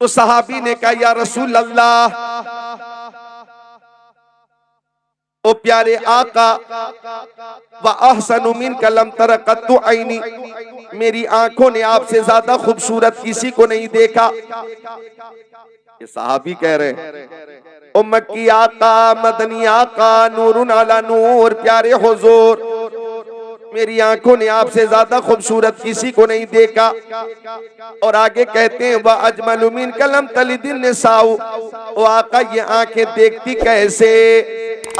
तो सहाबी ने कहा या रसूल अल्लाह, ओ प्यारे आका, व अहसनु मिनका लम तरा कत्तु ऐनी, मेरी आंखों ने आपसे ज्यादा खूबसूरत किसी को नहीं देखा। ये सहाबी कह रहे हैं, ओ मक्की आका, मदनी आका, नूरुन अला नूर, प्यारे हुजूर, मेरी आंखों ने आपसे ज्यादा खूबसूरत किसी को नहीं देखा। और आगे कहते हैं वह अजमलु मिनका लम तलिदिन निसाउ, ओ आका ये आंखें देखती कैसे,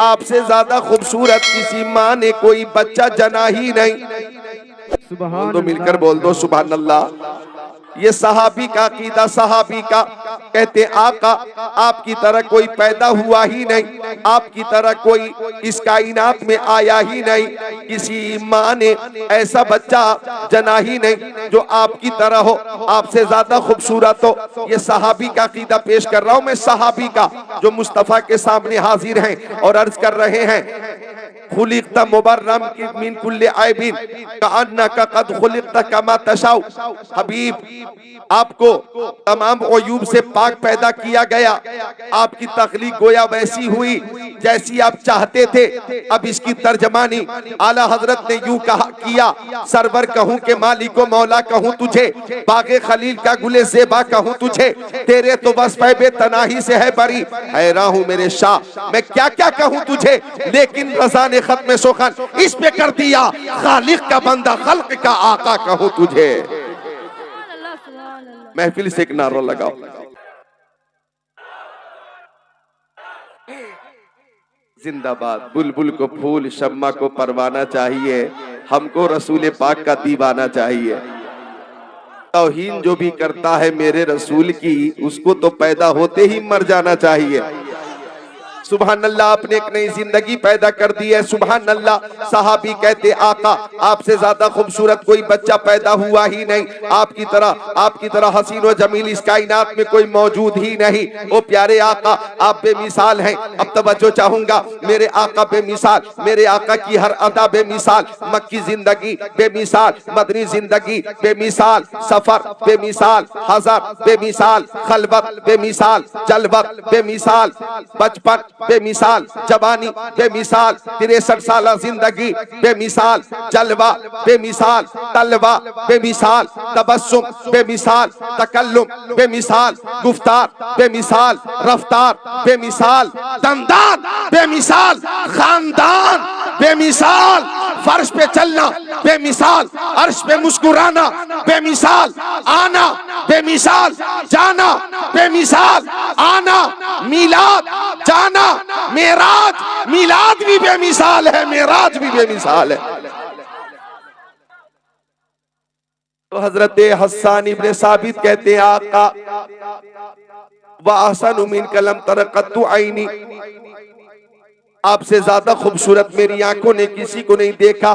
आपसे ज्यादा खूबसूरत किसी माँ ने कोई बच्चा जना ही नहीं। बोल दो, मिलकर बोल दो सुभान अल्लाह। ये सहाबी का अकीदा, सहाबी का कहते आका आपकी तरह कोई पैदा हुआ ही नहीं, आपकी तरह कोई इस कायनात में आया ही नहीं, किसी माँ ने ऐसा बच्चा जना ही नहीं जो आपकी तरह हो, आपसे ज्यादा खूबसूरत हो। ये सहाबी का अकीदा पेश कर रहा हूं मैं, सहाबी का जो मुस्तफा के सामने हाजिर हैं और अर्ज कर रहे हैं, खुलिक़्ता मुबर्रम मिन कुल्ली ऐबिन कअन्नका कद खुलिक़्ता कमा तशाउ। हबीब, आपको तमाम अयूब से पाक पैदा किया गया, आपकी तख्लीक गोया वैसी हुई जैसी आप चाहते थे। अब इसकी तर्जमानी आला हजरत ने यूं कहा किया, सरवर कहूं के मालिको मौला कहूं तुझे, बागे खलील का गुले ज़ेबा कहूं तुझे, तेरे तो बस पैबे तनाही से है बरी, हैरान हूं मेरे शाह, मैं क्या क्या कहूं तुझे, लेकिन रज़ा ने खत्म सुखन इस पे कर दिया, खालिक का बंदा खल्क का आका कहूं तुझे। महफिल से एक नारा लगाओ। जिंदाबाद। बुलबुल को फूल, शम्मा को परवाना चाहिए, हमको रसूल पाक का दीवाना चाहिए। तौहीन जो भी करता है मेरे रसूल की, उसको तो पैदा होते ही मर जाना चाहिए। सुभान अल्लाह, आपने एक नई जिंदगी पैदा कर दी है। सुभान अल्लाह। सहाबी कहते आका आपसे ज्यादा खूबसूरत कोई बच्चा पैदा हुआ ही नहीं, आपकी तरह हसीन व जमील इस कायनात में कोई मौजूद ही नहीं। ओ प्यारे आका, आप बेमिसाल हैं। अब तवज्जो चाहूंगा, मेरे आका बेमिसाल, मेरे आका की हर अदा बेमिसाल, मक्की जिंदगी बेमिसाल, मदनी जिंदगी बेमिसाल, सफर बेमिसाल, हज़र बेमिसाल, खलवत बेमिसाल, जलवत बेमिसाल, बचपन बेमिसाल, जवानी बेमिसाल, 63 साल जिंदगी बेमिसाल, जलवा बेमिसाल, तलवा बेमिसाल, तबस्सुम बेमिसाल, तकल्लुम बेमिसाल, गुफ्तार बेमिसाल, रफ्तार बेमिसाल, दंदान बेमिसाल, खानदान बेमिसाल, फर्श पे चलना बेमिसाल, अर्श पे मुस्कुराना बेमिसाल, आना बेमिसाल, जाना बेमिसाल, आना मीलाद, जाना मेराज, मीलाद भी बेमिसाल है, मेराज भी बेमिसाल है। तो हजरत हस्सान इब्ने साबित कहते हैं आका व अहसनु मिनका लम तरा कत्तु ऐनी, आपसे ज्यादा खूबसूरत मेरी आंखों ने किसी को नहीं देखा।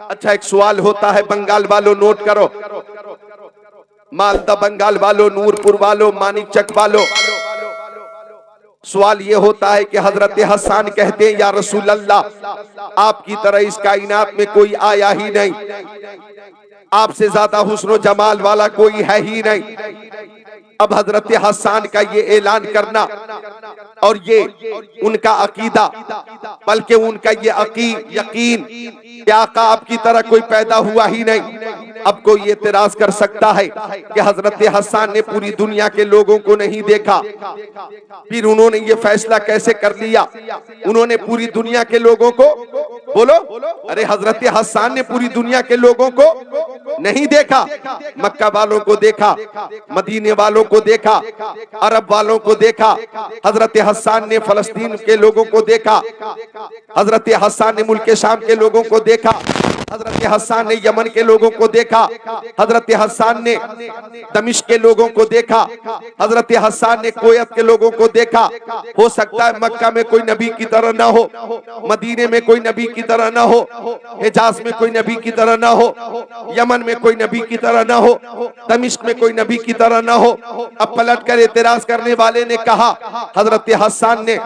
अच्छा, एक सवाल होता है बंगाल वालों, नोट करो, मालदा बंगाल वालों, नूरपुर वालों, मानिकचक वालों, सवाल ये होता है कि हजरत हस्सान कहते हैं या रसूल अल्लाह, आपकी तरह इस कायनात में कोई आया ही नहीं, आपसे ज्यादा हुस्न जमाल वाला कोई है ही नहीं। अब हजरत हस्सान का ये ऐलान करना और ये उनका अकीदा, बल्कि उनका ये यकीन कि आका आपकी तरह कोई पैदा हुआ ही नहीं। अब कोई ये एतराज कर सकता है कि हजरत हस्सान ने पूरी दुनिया के लोगों को नहीं देखा, फिर उन्होंने ये फैसला कैसे कर लिया, उन्होंने पूरी दुनिया के लोगों को, बोलो, अरे हजरत हस्सान ने पूरी दुनिया के लोगों को नहीं देखा, मक्का वालों को देखा, मदीने वालों को देखा, अरब वालों को देखा, हजरत हस्सान ने फलस्तीन के लोगों को देखा, हजरत हस्सान ने मुल्क शाम के लोगों को देखा, हजरत हस्सान ने यमन के लोगों को देखा, हजरत हस्सान ने दमिश्क के लोगों को देखा, हजरत हस्सान ने कुवैत के लोगों को देखा। हो सकता है मक्का में कोई नबी की तरह ना हो, मदीने में कोई नबी की तरह ना हो, हिजाज में कोई नबी की तरह ना हो, यमन में कोई नबी की तरह ना हो, दमिश्क में कोई नबी की तरह ना हो। अब पलट कर एतराज करने वाले ने कहा हजरत हस्सान ने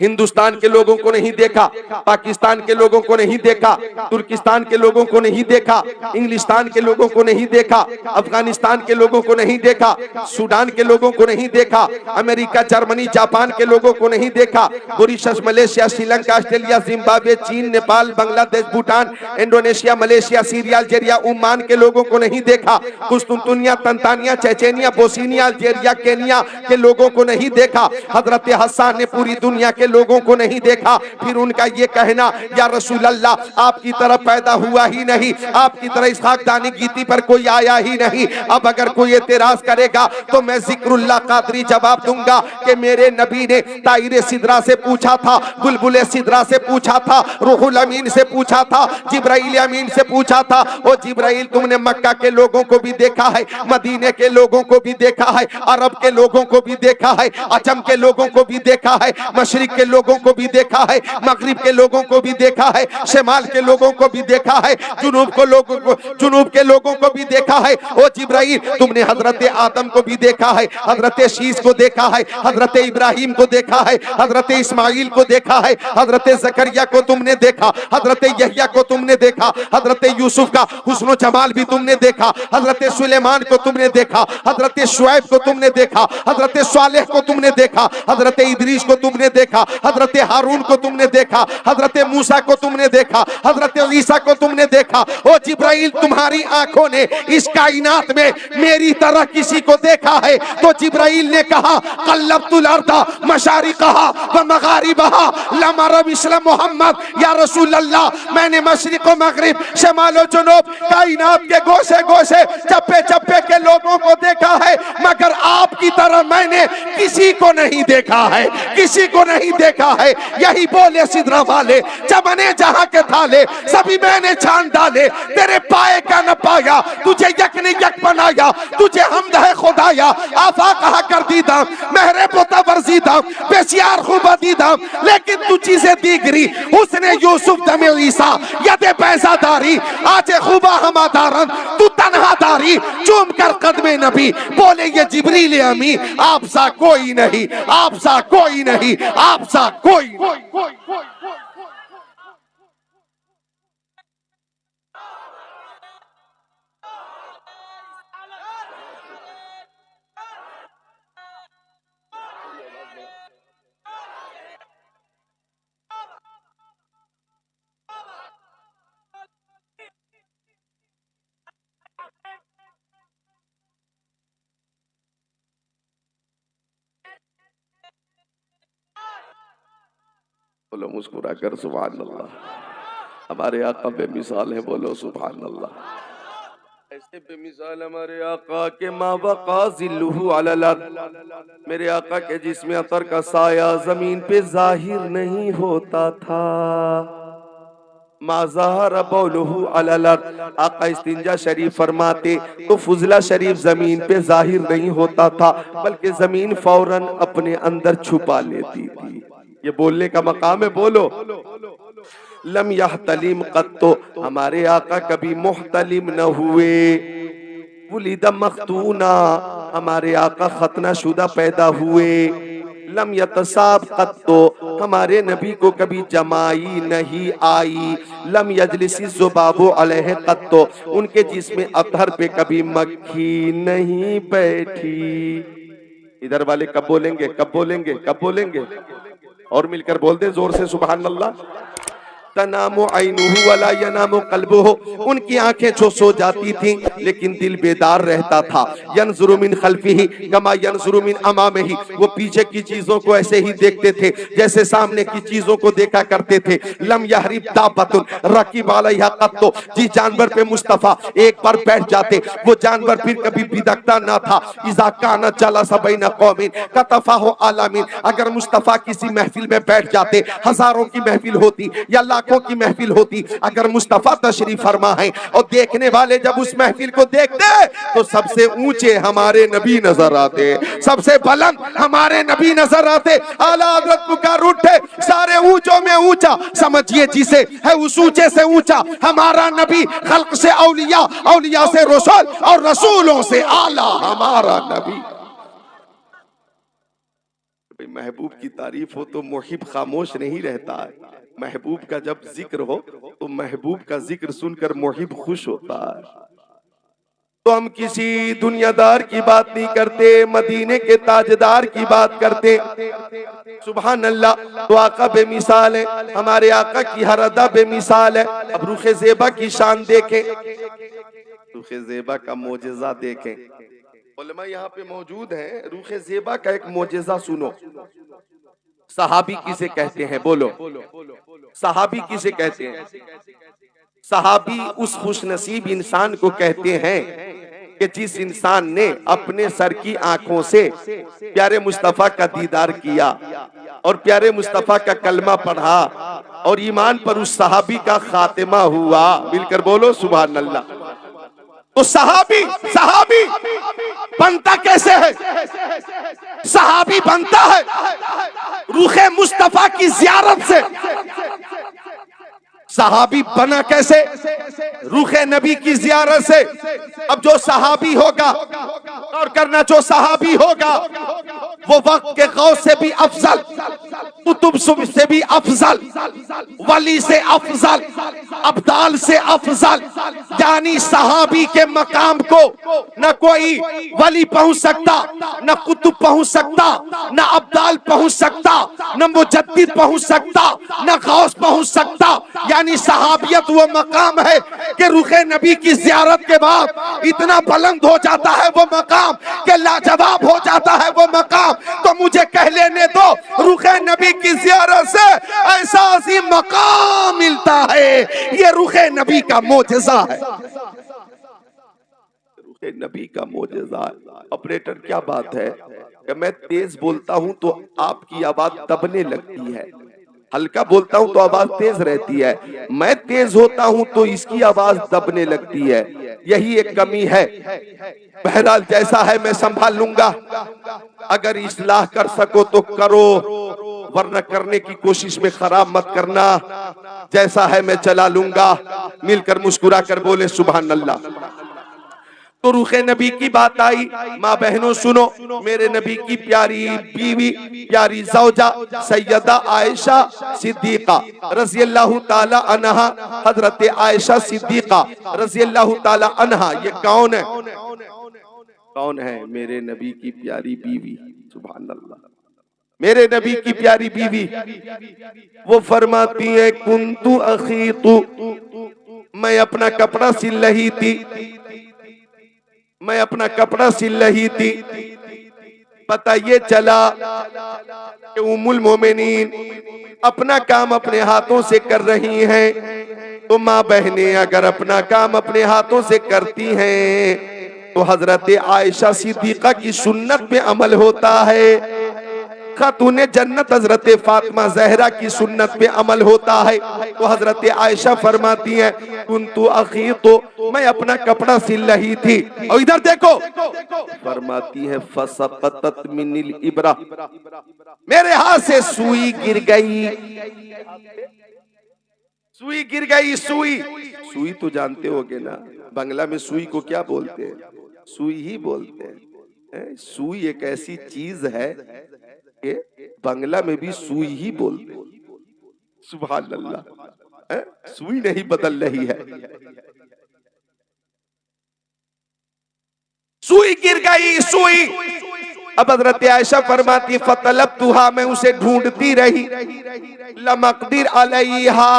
हिंदुस्तान के लोगों को नहीं देखा, पाकिस्तान के लोगों को नहीं देखा, तुर्किस्तान के लोगों को नहीं देखा, इंग्लिस्तान के लोगों को नहीं देखा, अफगानिस्तान के लोगों को नहीं देखा, सूडान के लोगों को नहीं देखा, अमेरिका, जर्मनी, जापान के लोगों को नहीं देखा, Mauritius, Malaysia, Sri Lanka, Australia, Zimbabwe, चीन, Nepal, Bangladesh, Bhutan, Indonesia, Malaysia, Syria, Algeria, Oman के लोगों को नहीं देखा, कुस्तुनतुनिया, तंतानिया, चेचेनिया, बोस्निया, अल्जीरिया, केनिया के लोगों को नहीं देखा। हजरत हसन ने पूरी दुनिया के लोगों को नहीं देखा। फिर उनका ये कहना, या रसूल अल्लाह आपकी तरह पैदा हुआ ही नहीं, आपकी तरह इसहाक दानी गीती पर कोई आया ही नहीं। अब अगर कोई एतराज करेगा तो मैं जिक्रुल्लाह कादरी जवाब दूंगा कि मेरे नबी ने ताइरे सिदरा से पूछा था, बुलबुले सिदरा से पूछा था, रूहुल अमीन से पूछा था, जिब्राइल अमीन से पूछा था, ओ जिब्राइल तुमने मक्का के लोगों को भी देखा है, मदीने के लोगों को भी देखा है, अरब के लोगों को भी देखा है, अजम के लोगों को भी देखा है, मशरिक के लोगों को भी देखा है, मगरिब के लोगों को भी देखा है, शिमाल के लोगों को भी देखा है, जुनूब के लोगों को भी देखा है। ओ जिब्राइल तुमने हजरत आदम को भी देखा है, हजरत शीश को देखा है, हजरत इब्राहिम को देखा है, हजरत इस्माइल को देखा है, हजरत जकरिया को तुमने देखा, हजरत यहया को तुमने देखा, हजरत यूसुफ का हुस्न जमाल भी तुमने देखा, हजरत सुलेमान को तुमने देखा, हजरत शुएब को तुमने देखा, हजरत सालेह को तुमने देखा, हजरत इदरीस को तुमने देखा, हजरत हारून को तुमने देखा, हजरत मूसा को तुमने देखा, हजरत ईसा को तुमने देखा। ओ जिब्राइल तुम्हारी आंखों ने इस कायनात में मेरी तरह किसी को देखा है? तो जिब्राइल ने कहा, कल्लबतुल अर्दा मशारिकहा व मगारिबहा लमा रबिस्ल मोहम्मद, या रसूल अल्लाह मैंने मशरिक व मगरिब, शमाल व जुनूब, कायनात के गोशे गोशे, चप्पे चप्पे के लोगों को देखा है, मगर आपकी तरह मैंने किसी को नहीं देखा है, किसी को नहीं देखा है। यही बोले सिदरा वाले, चमने जहां के थाले सभी मैंने छान डाले, तेरे पाए का न पाया, तुझे यक ने यक बनाया, तुझे हमद है खुदाया, आफा कहा कर दीदा, महरे पोता वर्जीदा, पेशियार खूबा दीदा, लेकिन तू चीजें दीगरी, उसने यूसुफ दमे ईसा, यदे पैसादारी, आज खूबा हमादारन, तू तन्हादारी, चूम कर कदमे नबी, बोले ये जिब्रील अमी, आप सा कोई नहीं, आप सा कोई नहीं, आप सा कोई नहीं। बोलो मुस्कुरा कर सुभान अल्लाह। हमारे आका बेमिसाल है, बोलो सुभान अल्लाह। ऐसे बेमिसाल हमारे आका के मावका जिल्लुहु अलल अर्द, मेरे आका के जिस्म अतर का साया जमीन पे जाहिर नहीं होता था। माज़हर बौलुहु अलल अर्द, आका इस्तिंजा शरीफ फरमाते तो फुजला शरीफ जमीन पे जाहिर नहीं होता था, बल्कि जमीन फौरन अपने अंदर छुपा लेती थी। ये बोलने का मकाम है, बोलो। लम यहतलिम कत्तो, हमारे आका कभी मुहतलिम न हुए। वुलिदा मख्तूना, हमारे आका खतना शुदा पैदा हुए। लम यतसाब कत्तो, हमारे नबी को कभी जमाई नहीं आई। लम यजलिसी ज़ुबाबु अलैहि कत्तो, उनके जिस्म अतहर पे कभी मक्खी नहीं बैठी। इधर वाले कब बोलेंगे, कब बोलेंगे, कब बोलेंगे? और मिलकर बोल दे जोर से सुभान अल्लाह। तनामु ऐनुहु वला यनामु क़ल्बुहु, उनकी आंखें जो सो जाती थीं लेकिन दिल बेदार रहता था। यनज़ुरु मिन खल्फ़िही कमा यनज़ुरु मिन अमामिही, वो पीछे की चीजों को ऐसे ही देखते थे जैसे सामने की चीजों को देखा करते थे। लम यहरिब दाबतुन रकीब अलैहा क़त्तो, जिस जानवर पे मुस्तफा एक बार बैठ जाते वो जानवर फिर कभी बिदकता ना था। इज़ा काना जलसा बैना कौमिन कतफ़ाहु आलामीन, अगर मुस्तफा किसी महफिल में बैठ जाते, हजारों की महफिल होती या लाखों की महफिल होती, अगर मुस्तफा तशरीफ फरमा है और देखने वाले जब उस महफिल को देखते तो सबसे ऊंचे हमारे नबी नजर आते, सबसे बुलंद हमारे नबी नजर आते। आला हज़रत पुकार उठे, सारे ऊंचों में ऊंचा समझिए जिसे है उस ऊंचे से ऊंचा हमारा नबी। खल्क से औलिया, औलिया से रसूल और रसूलों से आला हमारा नबी। भाई महबूब की तारीफ हो तो मुहिब खामोश नहीं रहता है। महबूब का जब जिक्र हो तो महबूब का जिक्र सुनकर मुहिब खुश होता है। तो हम किसी दुनियादार की बात नहीं करते, मदीने के ताजदार की बात करते। सुभान अल्लाह। तो आका बेमिसाल है, हमारे आका की हर अदा बेमिसाल है। अब रुखे ज़ेबा की शान देखें, रुखे ज़ेबा का मोजेज़ा देखें। उलमा यहाँ पे मौजूद हैं, रुखे ज़ेबा का एक मोजेज़ा सुनो। सहाबी किसे कहते हैं बोलो, सहाबी किसे कहते हैं? सहाबी उस खुशनसीब इंसान को कहते हैं कि जिस इंसान ने अपने सर की आंखों से प्यारे मुस्तफा का दीदार किया और प्यारे मुस्तफा का कलमा पढ़ा और ईमान पर उस सहाबी का खातिमा हुआ। मिलकर बोलो सुभान अल्लाह। तो सहाबी सहाबी बनता कैसे है? सहाबी बनता है रूखे मुस्तफा की जियारत से। सहाबी बना कैसे? रूखे नबी की जियारत से। अब जो सहाबी होगा और करना, जो सहाबी होगा वो वक्त के गौस से भी अफजल, कुतुब से भी अफजल, वली से अफजल, अब्दाल से अफजल। यानी सहाबी के मकाम को न कोई वली पहुंच सकता, न कुतुब पहुंच सकता, न अब्दाल पहुंच सकता, न मुजद्दिद पहुंच सकता, न गौस पहुंच सकता। यानी सहाबियत वो मकाम है कि रुखे नबी की जियारत के बाद इतना बुलंद हो जाता है वो मकाम कि लाजवाब हो जाता है वो मकाम। तो मुझे कह लेने दो, रुखे नबी की जियारत से ऐसा अजीम मकाम मिलता है। ये रुखे नबी का मोजज़ा है, रुखे नबी का मोजज़ा है। ऑपरेटर क्या बात है कि मैं तेज बोलता हूं तो आपकी आवाज दबने लगती है, हल्का बोलता हूं तो आवाज तेज रहती है, मैं तेज होता हूं तो इसकी आवाज दबने लगती है। यही एक कमी है। बहरहाल जैसा है मैं संभाल लूंगा। अगर इस्लाह कर सको तो करो, वरना करने की कोशिश में खराब मत करना। जैसा है मैं चला लूंगा। मिलकर मुस्कुरा कर बोले सुभान अल्लाह। तो रुखे नबी की बात आई। माँ बहनों सुनो, मेरे नबी की प्यारी बीवी, प्यारी ज़ौजा सैयदा आयशा सिद्दीका रज़ी अल्लाह ताला अन्हा, हजरत आयशा सिद्दीका रज़ी अल्लाह ताला अन्हा, ये कौन है? कौन है? मेरे नबी की प्यारी बीवी। सुभान अल्लाह। मेरे नबी की प्यारी बीवी वो फरमाती है, कुंतु अखीतु, मैं अपना कपड़ा सिल रही थी, मैं अपना कपड़ा सिल रही थी। पता ये चला कि उम्मुल मोमिनीन अपना काम अपने हाथों से कर रही हैं। तो माँ बहनें अगर अपना काम अपने हाथों से करती हैं तो हजरत आयशा सिद्दीका की सुन्नत पे अमल होता है। खातूने जन्नत हजरत फातिमा ज़हरा की सुन्नत पे अमल होता है। तो हजरत आयशा फरमाती हैं, कुन्तु अखीतु, मैं अपना कपड़ा सिल रही थी। और इधर देखो, फरमाती है फसक़तत मिनिल इब्रा, मेरे हाथ से सुई गिर गई। सुई गिर गई। सुई, सुई तो जानते होगे ना, बांग्ला में सुई को क्या बोलते हैं? सुई ही बोलते हैं। सुई एक ऐसी चीज है कि बांग्ला में भी सुई ही बोलते हैं। सुभान अल्लाह। सुई नहीं बदल रही है। सुई गिर गई। सुई। अब हज़रत आयशा फरमाती फतलबतुहा, मैं उसे ढूंढती रही। लमक़दिर अलैहा,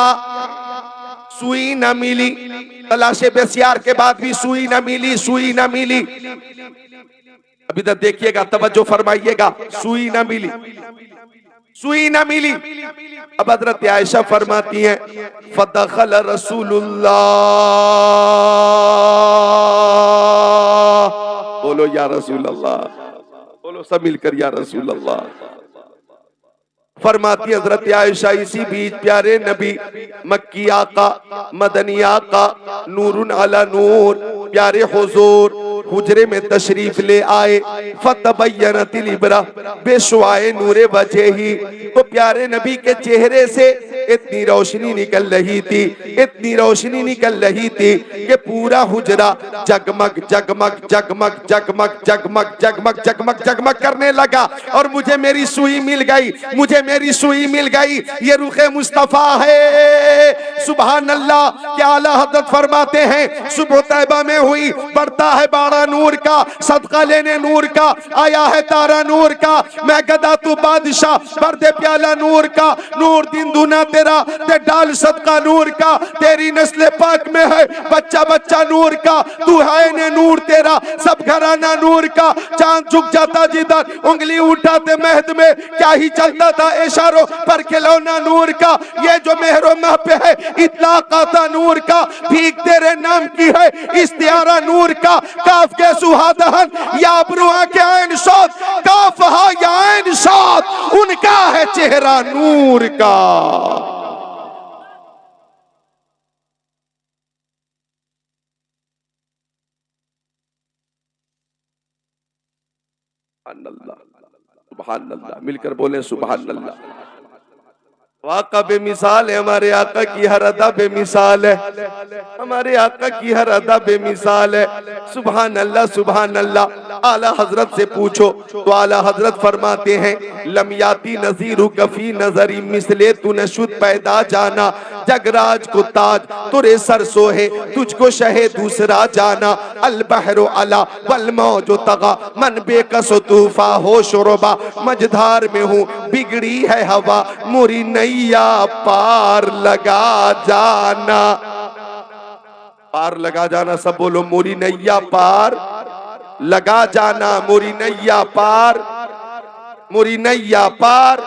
सुई न मिली। तलाशे बेसियार के बाद भी सुई न मिली, सुई न मिली। अभी तक देखिएगा, तवज्जो फरमाइएगा। सुई न मिली, सुई न मिली। अब हज़रत आयशा फरमाती हैं फदखल रसूलुल्लाह, बोलो या रसूल अल्लाह, बोलो सब मिलकर या रसूल अल्लाह। फरमाती हजरत आयशा, इसी बीच प्यारे नबी मक्की आका, मदनी आका, नूरुन अला नूर, प्यारे हुजूर हुजरे में तशरीफ ले आए। फतबय्यनतिल इब्रा बेशुआए नूरे वजही, तो प्यारे नबी के चेहरे से इतनी रोशनी निकल रही थी, इतनी रोशनी निकल रही थी कि पूरा हुजरा जगमग जगमग जगमग जगमग जगमग जगमग जगमग जगमग करने लगा। और मुझे मेरी सुई मिल गई, मुझे मेरी सुई मिल गई। ये रुखे मुस्तफा है। सुभान अल्लाह। क्या आला हज़रत फरमाते हैं, सुबह तैबा में हुई, बढ़ता है बाड़ा नूर का, सदका लेने नूर का, आया है तारा नूर का, मैं गदा तू बादशाह, भर दे प्याला नूर का, नूर दिन दुना तेरा, ते डाल सदका नूर का, तेरी नस्ल पाक में है बच्चा बच्चा नूर का, तू है ने नूर तेरा, सब घराना नूर का। चांद झुक जाता जिधर, उंगली उठाते महद में, क्या ही चलता था इशारों पर खिलौना नूर का। ये जो मेहरो मह पे है इतलाक आता नूर का, भीख तेरे नाम की है इस्तियारा नूर का। काफ के सुहादहन या ब्रुआ के ऐन शौत, काफ हा या ऐन शौत, उनका है चेहरा नूर का। सुभान अल्लाह, मिलकर बोले सुभान अल्लाह। वाका बेमिसाल है, हमारे आका की हर अदा बेमिसाल है, हमारे आका की हर अदा बेमिसाल है। सुभान अल्लाह सुभान अल्लाह। आला हजरत से पूछो तो आला हजरत फरमाते हैं, लमयाती नजीरु कफी नजरी मिसले तू नशुद पैदा जाना, जगराज को ताज तुरे सर सोहे, तुझको शहे दूसरा जाना। अल बहरो अला वल मौजो तगा, मन बेकस तूफा हो शोरबा, मझधार में हूँ बिगड़ी है हवा, मोरी नैया पार लगा जाना। पार लगा जाना, सब बोलो मोरी नैया पार लगा जाना, मोरी नैया पार, मोरी नैया पार।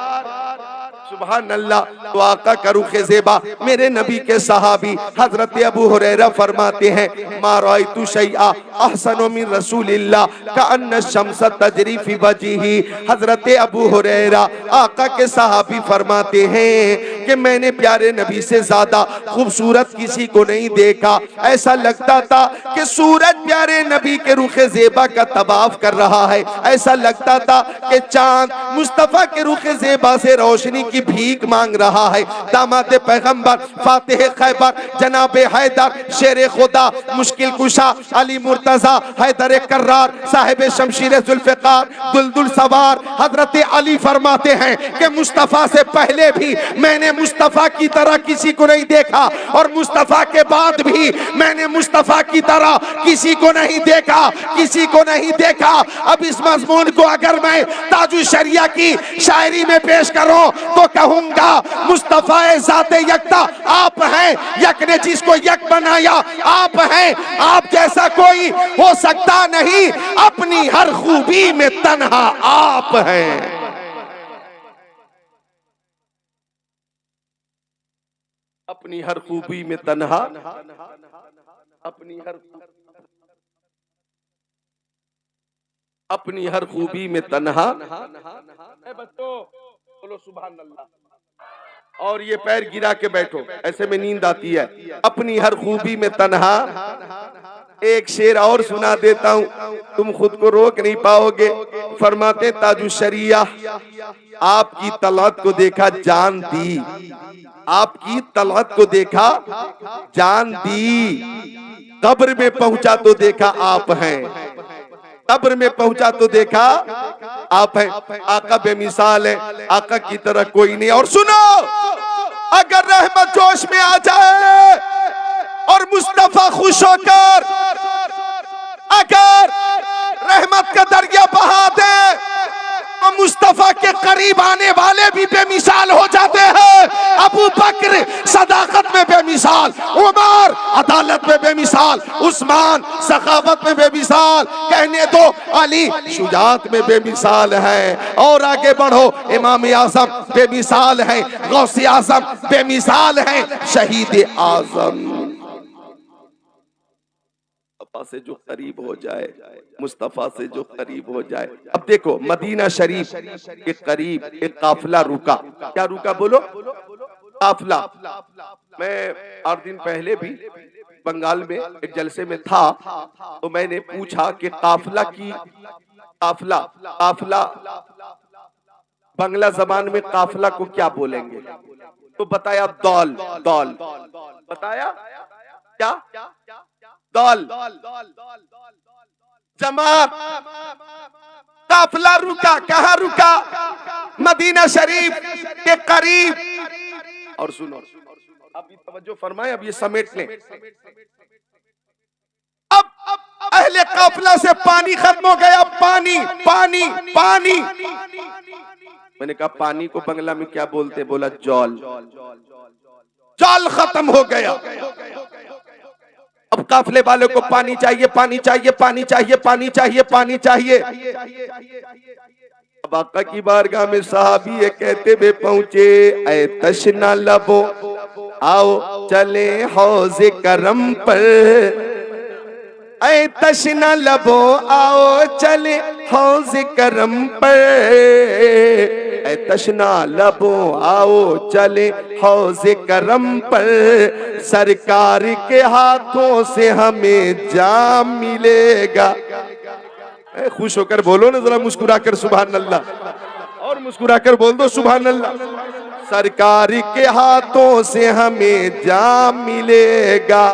सुभान अल्लाह। तो आका का रुखे ज़ेबा मेरे नबी के सहाबी हजरत अबू हुरैरा फरमाते हैं, मा रायतु शैआ अहसनु मिन रसूलिल्लाह कअन्न शम्स तजरी फी वजही। हजरत अबू हुरैरा आका के सहाबी फरमाते हैं कि मैंने प्यारे नबी से ज्यादा खूबसूरत किसी को नहीं देखा। ऐसा लगता था कि सूरज प्यारे नबी के रुखे ज़ेबा का तवाफ कर रहा है, ऐसा लगता था कि चांद मुस्तफा के रुखे ज़ेबा से रोशनी की भीख मांग रहा है। दामाद पैगंबर फातिह खैबर जनाब हैदर शेर खुदा मुश्किल कुशा अली मुर्तजा हैदर कर्रार साहिब शमशीर जुल्फ़िकार दुलदुल सवार हजरत अली फरमाते हैं कि मुस्तफा से पहले भी मैंने मुस्तफा की तरह किसी को नहीं देखा, और मुस्तफा के बाद भी मैंने मुस्तफा की तरह किसी को नहीं देखा, किसी को नहीं देखा। अब इस मजमून को अगर मैं ताजु शरिया की शायरी में पेश करूं तो कहूंगा, मुस्तफा ज़ाते यकता आप हैं, यक ने जिसको यक बनाया आप हैं, आप जैसा कोई हो सकता नहीं, अपनी हर खूबी में तन्हा आप हैं। अपनी हर खूबी में तन्हा, अपनी हर खूबी में तन्हा। बच्चों बोलो सुभान अल्लाह। और ये पैर गिरा के बैठो, ऐसे में नींद आती है। अपनी हर खूबी में तन्हा। एक शेर और सुना देता हूँ, तुम खुद को रोक नहीं पाओगे। फरमाते ताजु शरिया, आपकी तलत को देखा जान दी, आपकी तलत को देखा जान दी, कब्र में पहुंचा तो देखा आप हैं, कब्र में पहुंचा तो देखा आप हैं। आका बेमिसाल है, आका की तरह कोई नहीं। और सुनो, अगर रहमत जोश में आ जाए और मुस्तफा खुश होकर अगर रहमत का दरिया बहा दे तो मुस्तफा के करीब आने वाले भी बेमिसाल हो जाते हैं। अबू बकर सदाकत में बेमिसाल, उमर अदालत में बेमिसाल, उस्मान सखावत में बेमिसाल, कहने दो अली शुजात में बेमिसाल है। और आगे बढ़ो, इमाम आज़म बेमिसाल है, गौसे आज़म बेमिसाल है, शहीद आज़म। से जो करीब हो जाए, मुस्तफा से जो करीब हो जाए। अब देखो, मदीना शरीफ के करीब एक काफिला रुका। क्या रुका बोलो? काफिला। मैं 8 दिन पहले भी बंगाल में एक जलसे में था, तो मैंने पूछा कि काफला की काफला काफला बांग्ला जबान में काफला को क्या बोलेंगे? तो बताया दौल। दौल बताया क्या? दौल। जमात। काफला रुका, कहाँ रुका? मदीना शरीफ के करीब। और सुनो, अब ये तवज्जो फरमाए, अब ये समेट लें। अब अहले काफिला से पानी खत्म हो गया। पानी पानी पानी। मैंने कहा पानी को बंगला में क्या बोलते? बोला जौल। जौल खत्म हो गया। अब काफिले वाले को पानी चाहिए, पानी चाहिए, पानी चाहिए, पानी चाहिए, पानी चाहिए। अब आका की बारगाह में साहबी ये कहते हुए पहुंचे, ऐ तशना लबो आओ चले हौज़े करम पर। ऐ तशना लबो आओ चले हौज़े करम पर। ऐ तशना लबो आओ चले हौज़े करम पर। सरकार के हाथों से हमें जाम मिलेगा। खुश होकर बोलो ना जरा, मुस्कुरा कर सुभान अल्लाह, और मुस्कुरा कर बोल दो सुभान अल्लाह। सरकार के हाथों से हमें जाम मिलेगा।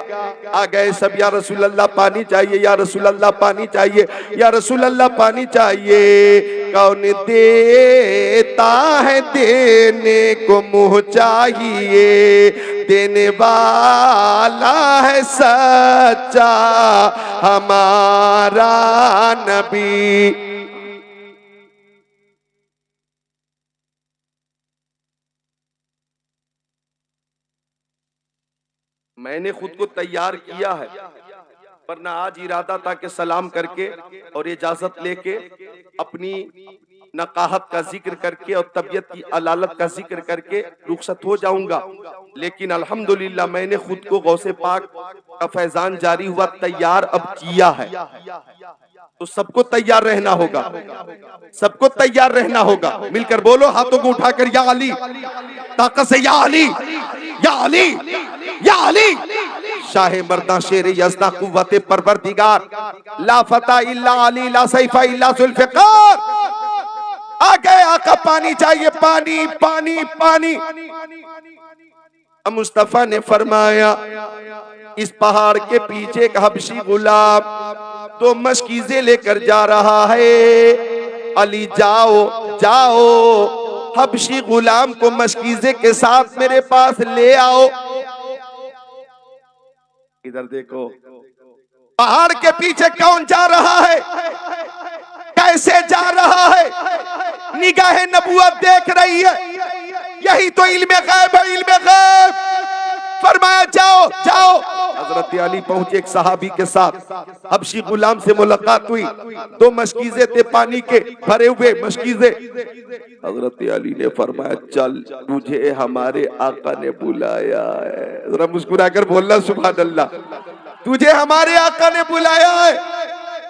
आ गए सब, या रसूल अल्लाह पानी चाहिए, या रसूल अल्लाह पानी चाहिए, या रसूल अल्लाह पानी चाहिए। कौन देता है? देने को मुँह चाहिए। देने वाला है सच्चा हमारा नबी। मैंने खुद को तैयार किया है, वरना आज इरादा था कि सलाम करके और इजाजत लेके अपनी नकाहत का जिक्र करके और तबीयत की अलालत का जिक्र करके रुखसत हो जाऊंगा, लेकिन अल्हम्दुलिल्लाह मैंने खुद को गौसे पाक का फैजान जारी हुआ तैयार अब किया है। तो सबको तैयार रहना होगा, सबको तैयार रहना होगा। मिलकर बोलो हाथों को उठाकर, या अली, ताकत से या अली, या अली, या अली। शाहे मर्दा शेर यज़दा कुव्वते परवरदिगार, ला फता इल्ला अली, ला सैफा इल्ला जुल्फ़िकार। आ गए आका, पानी चाहिए, पानी पानी पानी। मुस्तफा ने फरमाया, इस पहाड़ के पीछे एक हबशी गुलाम तो मशकीज़ें लेकर जा रहा है। अली जाओ जाओ, हबशी गुलाम को मशकीज़े के साथ मेरे पास ले आओ। इधर देखो, पहाड़ के पीछे कौन जा रहा है, कैसे जा रहा है? निगाह नबुवत देख रही है। यही तो इल्मे गैब है, इल्मे गैब। फरमाया जाओ जाओ। हजरत अली पहुंचे एक सहाबी के साथ, हबशी गुलाम से मुलाकात हुई। दो मशकीज़े थे, पानी के भरे हुए मशकीज़े। हजरत अली ने फरमाया, चल मुझे हमारे आका ने बुलाया है। जरा मुस्कुरा कर बोलना सुभान अल्लाह, तुझे हमारे आका ने बुलाया है।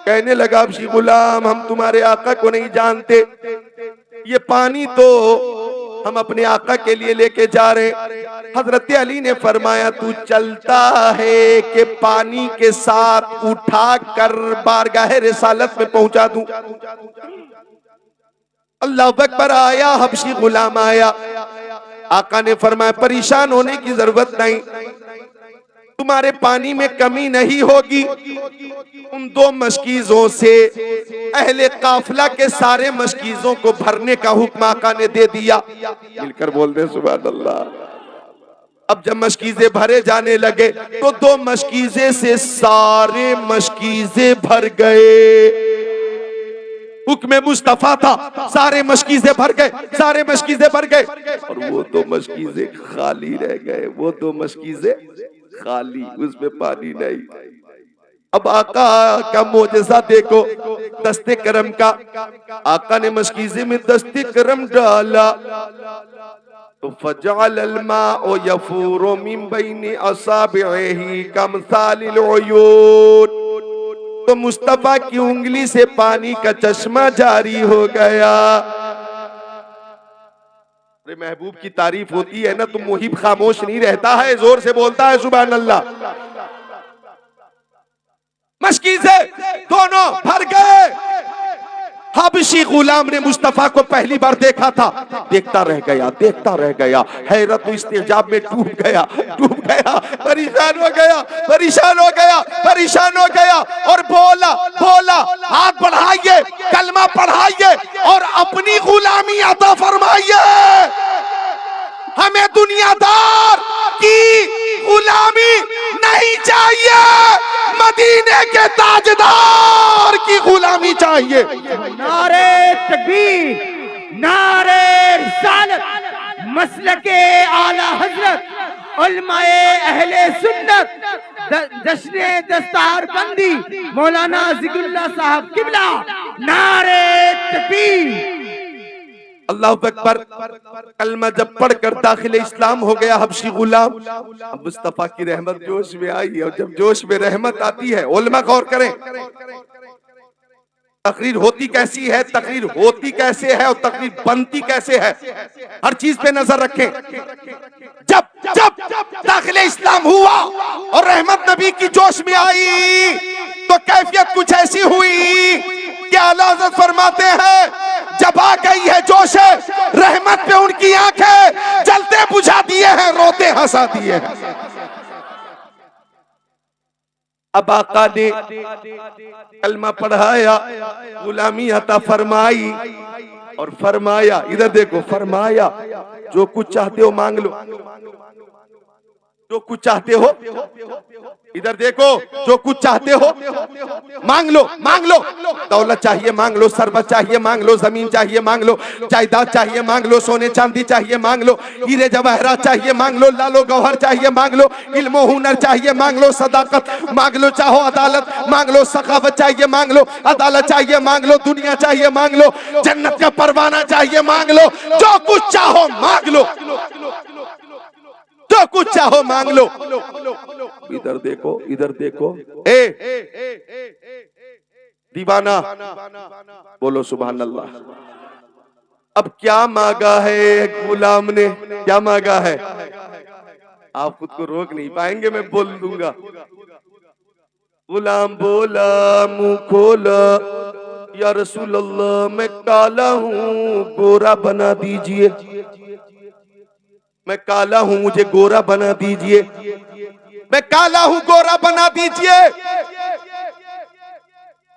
कहने लगा हबशी गुलाम, हम तुम्हारे आका को नहीं जानते, ये पानी तो हम अपने आका के लिए लेके जा रहे। हजरत अली ने फरमाया, तू चलता है कि पानी के साथ उठा कर बारगाह रिसालत में पहुंचा दूं? अल्लाह अकबर। आया हबशी गुलाम आया, आका ने फरमाया, परेशान होने की जरूरत नहीं, तुम्हारे पानी में कमी नहीं होगी। उन दो मशकीज़ों से अहले काफिला के सारे मशकीज़ों को भरने का हुक्म आका ने दे दिया। मिलकर बोल दे सुभान अल्लाह। अब जब मशकीज़े भरे जाने लगे तो दो मशकीज़े से सारे मशकीज़े भर गए। हुक्म मुस्तफा था, सारे मशकीज़े भर गए, सारे मशकीज़े भर गए, और वो दो मशकीज़े खाली रह गए। वो दो मशकीज़े खाली, उसमें पानी नहीं। अब आका का मोजज़ा देखो, दस्ते करम का। आका ने मशकीज़े में दस्ते करम डाला तो फजअल माउ यफूरु मिन बैनि असाबिही कमसालिल उयून, तो मुस्तफा की उंगली से पानी का चश्मा जारी हो गया। अरे महबूब की तारीफ होती है ना तो मुहिब खामोश नहीं रहता है, जोर से बोलता है सुभान अल्लाह। मशकी से दोनों भर गए। हबशी गुलाम ने मुस्तफा को पहली बार देखा था, देखता रह गया, हैरत इस्तेजाब में डूब गया, परेशान हो गया और बोला हाथ बढ़ाइए, कलमा पढ़ाइए और अपनी गुलामी अता फरमाइए। हमें दुनियादार की गुलामी नहीं चाहिए, मदीने के ताजदार की गुलामी चाहिए। नारे तकबीर, नारे रिसालत, मसलके आला हजरत, उलमाए अहले सुन्नत, जश्ने दस्तार बंदी मौलाना जिक्रुल्लाह साहब किबला, नारे तकबीर। अल्लाह अकबर। कलमा जब पढ़कर दाखिल इस्लाम हो गया हबशी गुलाम, अब मुस्तफा की रहमत जोश में आई। और जब जोश में रहमत आती है, उलमा गौर करें, तकरीर होती कैसी है, तकरीर होती कैसे है और तकरीर बनती कैसे है, हर चीज पे नजर रखें। जब दाखिल इस्लाम हुआ और रहमत नबी की जोश में आई तो कैफियत कुछ ऐसी हुई कि आला हज़रत फरमाते हैं जब आ गई है जोश है, रहमत पे उनकी आंखें जलते बुझा दिए हैं, रोते हंसा दिए हैं। अब आका ने कलमा पढ़ाया, गुलामी अता फरमाई और फरमाया, इधर देखो, फरमाया जो कुछ चाहते हो मांग लो, जो कुछ चाहते हो, इधर देखो, जो कुछ चाहते हो मांग लो, दौलत चाहिए मांग लो, सरबत चाहिए मांग लो, जमीन चाहिए मांग लो, जायदाद चाहिए मांग लो, सोने चांदी चाहिए मांग लो, हीरे जवाहरात चाहिए मांग लो, लालो गौहर चाहिए मांग लो, इल्म हुनर चाहिए मांग लो, सदाकत मांग लो, चाहो अदालत मांग लो, सखावत चाहिए मांग लो, अदालत चाहिए मांग लो, दुनिया चाहिए मांग लो, जन्नत का परवाना चाहिए मांग लो, जो कुछ चाहो मांग लो, जो कुछ चाहो मांग लो। इधर देखो, दीवाना बोलो सुभान अल्लाह। अब क्या मांगा है गुलाम ने, क्या मांगा है? आप खुद को रोक नहीं पाएंगे, मैं बोल दूंगा। गुलाम बोला मुंह खोला, या रसूल अल्लाह मैं काला हूँ, गोरा बना दीजिए, मैं काला हूं, मुझे गोरा बना दीजिए, मैं काला हूं, गोरा बना दीजिए।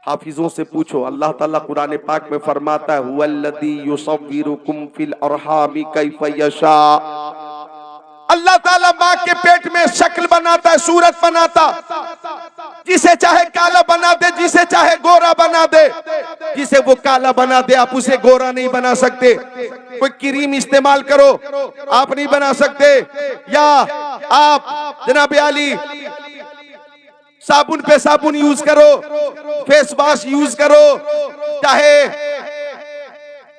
हाफिजों से पूछो, अल्लाह ताला कुरान पाक में फरमाता है हुवल्लज़ी युसव्विरुकुम फिल अरहामी कैफ़ यशा। अल्लाह ताला माँ के पेट में शक्ल बनाता है, सूरत बनाता, जिसे चाहे काला बना दे, जिसे चाहे गोरा बना दे। जिसे वो काला बना दे आप उसे गोरा नहीं बना सकते। कोई क्रीम इस्तेमाल करो आप नहीं बना सकते, या आप जनाब आली साबुन पे साबुन यूज करो, फेस वॉश यूज करो, चाहे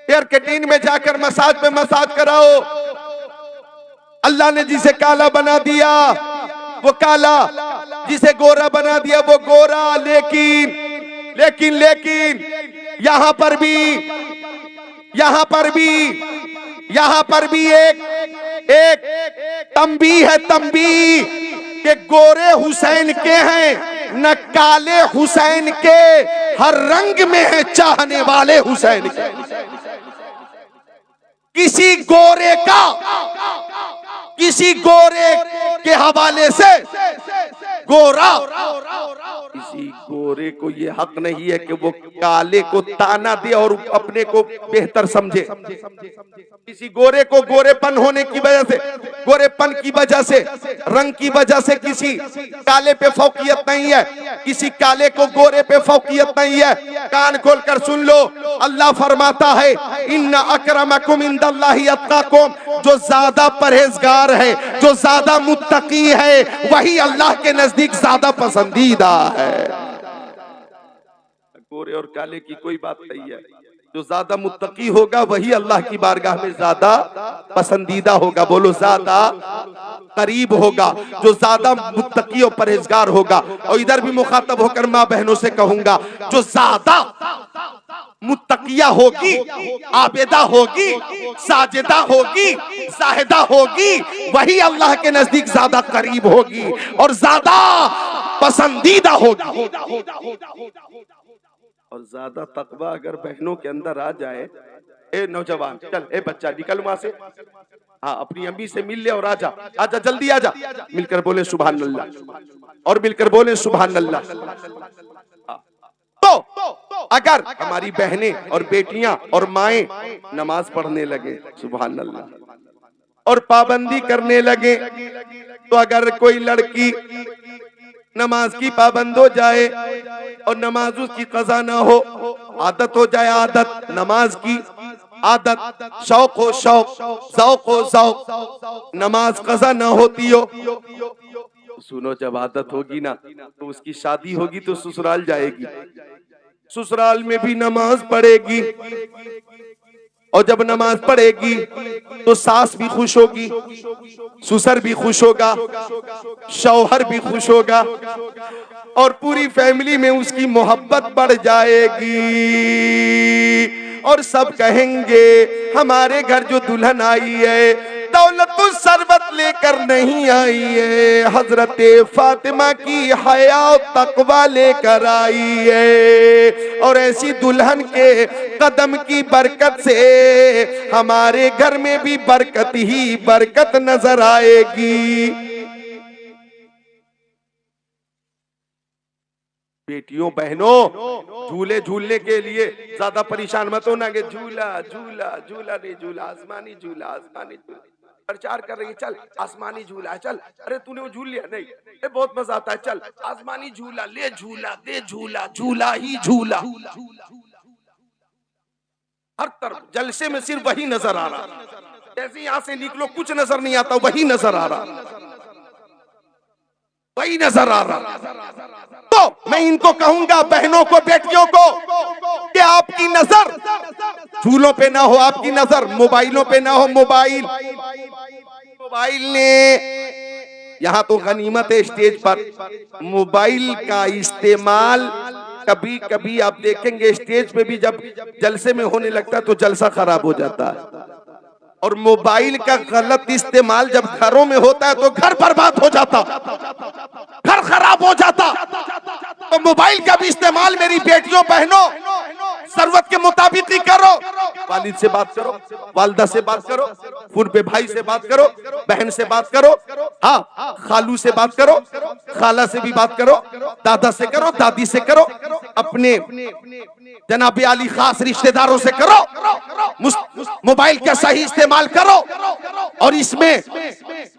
हेयर कटिंग में जाकर मसाज पे मसाज कराओ। अल्लाह ने जिसे काला बना दिया वो काला, जिसे गोरा बना दिया वो गोरा। लेकिन यहाँ पर भी एक तंबी है, तंबी के गोरे हुसैन के हैं न काले हुसैन के, हर रंग में है चाहने वाले हुसैन के। किसी गोरे के हवाले से गोरा, किसी गोरे को ये हक नहीं है कि वो काले को ताना दे और अपने को बेहतर समझे। किसी गोरे को गोरेपन होने की वजह से, गोरेपन की वजह से, रंग की वजह से किसी काले पे फौकियत नहीं है, किसी काले को गोरे पे फौकियत नहीं है। कान खोलकर सुन लो, अल्लाह फरमाता है इन्ना अकरमकुम इंदल्लाहि अत्काकुम, जो ज्यादा परहेजगार है, जो ज्यादा मुत्तकी है, वही अल्लाह के नजदीक ज्यादा पसंदीदा है। गोरे और काले की कोई बात नहीं है, जो ज्यादा मुत्तकी होगा वही अल्लाह की बारगाह में ज्यादा पसंदीदा होगा। बोलो ज्यादा करीब होगा, जो ज्यादा मुत्तकी और परहेजगार होगा। और इधर भी मुखातब होकर माँ बहनों से कहूंगा, जो ज्यादा मुत्तकिया होगी, आबिदा होगी, साजिदा होगी, जाहिदा होगी, वही अल्लाह के नजदीक ज्यादा करीब होगी। और ज्यादा पसंदीदा होगी। और ज्यादा तकवा अगर बहनों के अंदर आ जाए, ए नौजवान चल, ए बच्चा निकल वहां से, हाँ अपनी अम्मी से मिल ले और आजा, आजा जल्दी आजा, मिलकर बोले सुभान अल्लाह, और मिलकर बोले सुभान अल्लाह। तो अगर हमारी बहनें और बेटियां और माएं नमाज पढ़ने लगे सुभान अल्लाह और पाबंदी करने लगे, तो अगर कोई लड़की नमाज की पाबंद हो जाए और नमाज उसकी कज़ा ना हो, आदत हो जाए, आदत नमाज की आदत, शौक हो शौक, ज़ौक़ हो ज़ौक़, नमाज कज़ा ना होती हो, सुनो जब आदत होगी ना तो उसकी शादी होगी तो ससुराल जाएगी, ससुराल में भी नमाज पढ़ेगी, और जब नमाज पढ़ेगी तो सास भी खुश होगी, ससुर भी खुश होगा, शौहर भी खुश होगा, और पूरी फैमिली में उसकी मोहब्बत बढ़ जाएगी, और सब कहेंगे हमारे घर जो दुल्हन आई है दौलत सरबत लेकर नहीं आई है, हजरत फातिमा की हया तकवा लेकर आई है, और ऐसी दुल्हन के कदम की बरकत से हमारे घर में भी बरकत ही बरकत नजर आएगी। बेटियों बहनों, झूले झूलने के लिए ज्यादा परेशान मत होना कि झूला झूला झूला नहीं झूला, आसमानी झूला, आसमानी झूला प्रचार कर रही है, चल आसमानी झूला है, चल, अरे तूने वो झूल लिया नहीं, ये बहुत मजा आता है, चल आसमानी झूला ले, झूला दे, झूला झूला ही झूला, हर तरफ जलसे में सिर्फ वही नजर आ रहा, जैसे यहां से निकलो कुछ नजर नहीं आता, वही नजर आ रहा, वही नजर आ रहा। तो मैं इनको कहूंगा बहनों को, बेटियों को, कि आपकी नजर झूलों पे ना हो, आपकी नजर मोबाइलों पे ना हो। मोबाइल ने यहाँ तो गनीमत है स्टेज पर, मोबाइल का इस्तेमाल कभी कभी आप देखेंगे स्टेज पे भी जब जलसे में होने लगता है तो जलसा खराब हो जाता है, और मोबाइल का गलत इस्तेमाल जब घरों में होता है तो घर बर्बाद हो जाता, घर खराब हो जाता। तो मोबाइल का भी इस्तेमाल मेरी बेटियों बहनों जरूरत के मुताबिक ही करो, वालिद से बात करो, वालदा से बात करो, फोन पे भाई से बात करो, बहन से बात करो, हाँ खालू से बात करो, खाला से भी बात करो, दादा से करो, दादी से करो, अपने जनाबे आली खास रिश्तेदारों से करो, मोबाइल का सही इस्तेमाल करो। और इसमें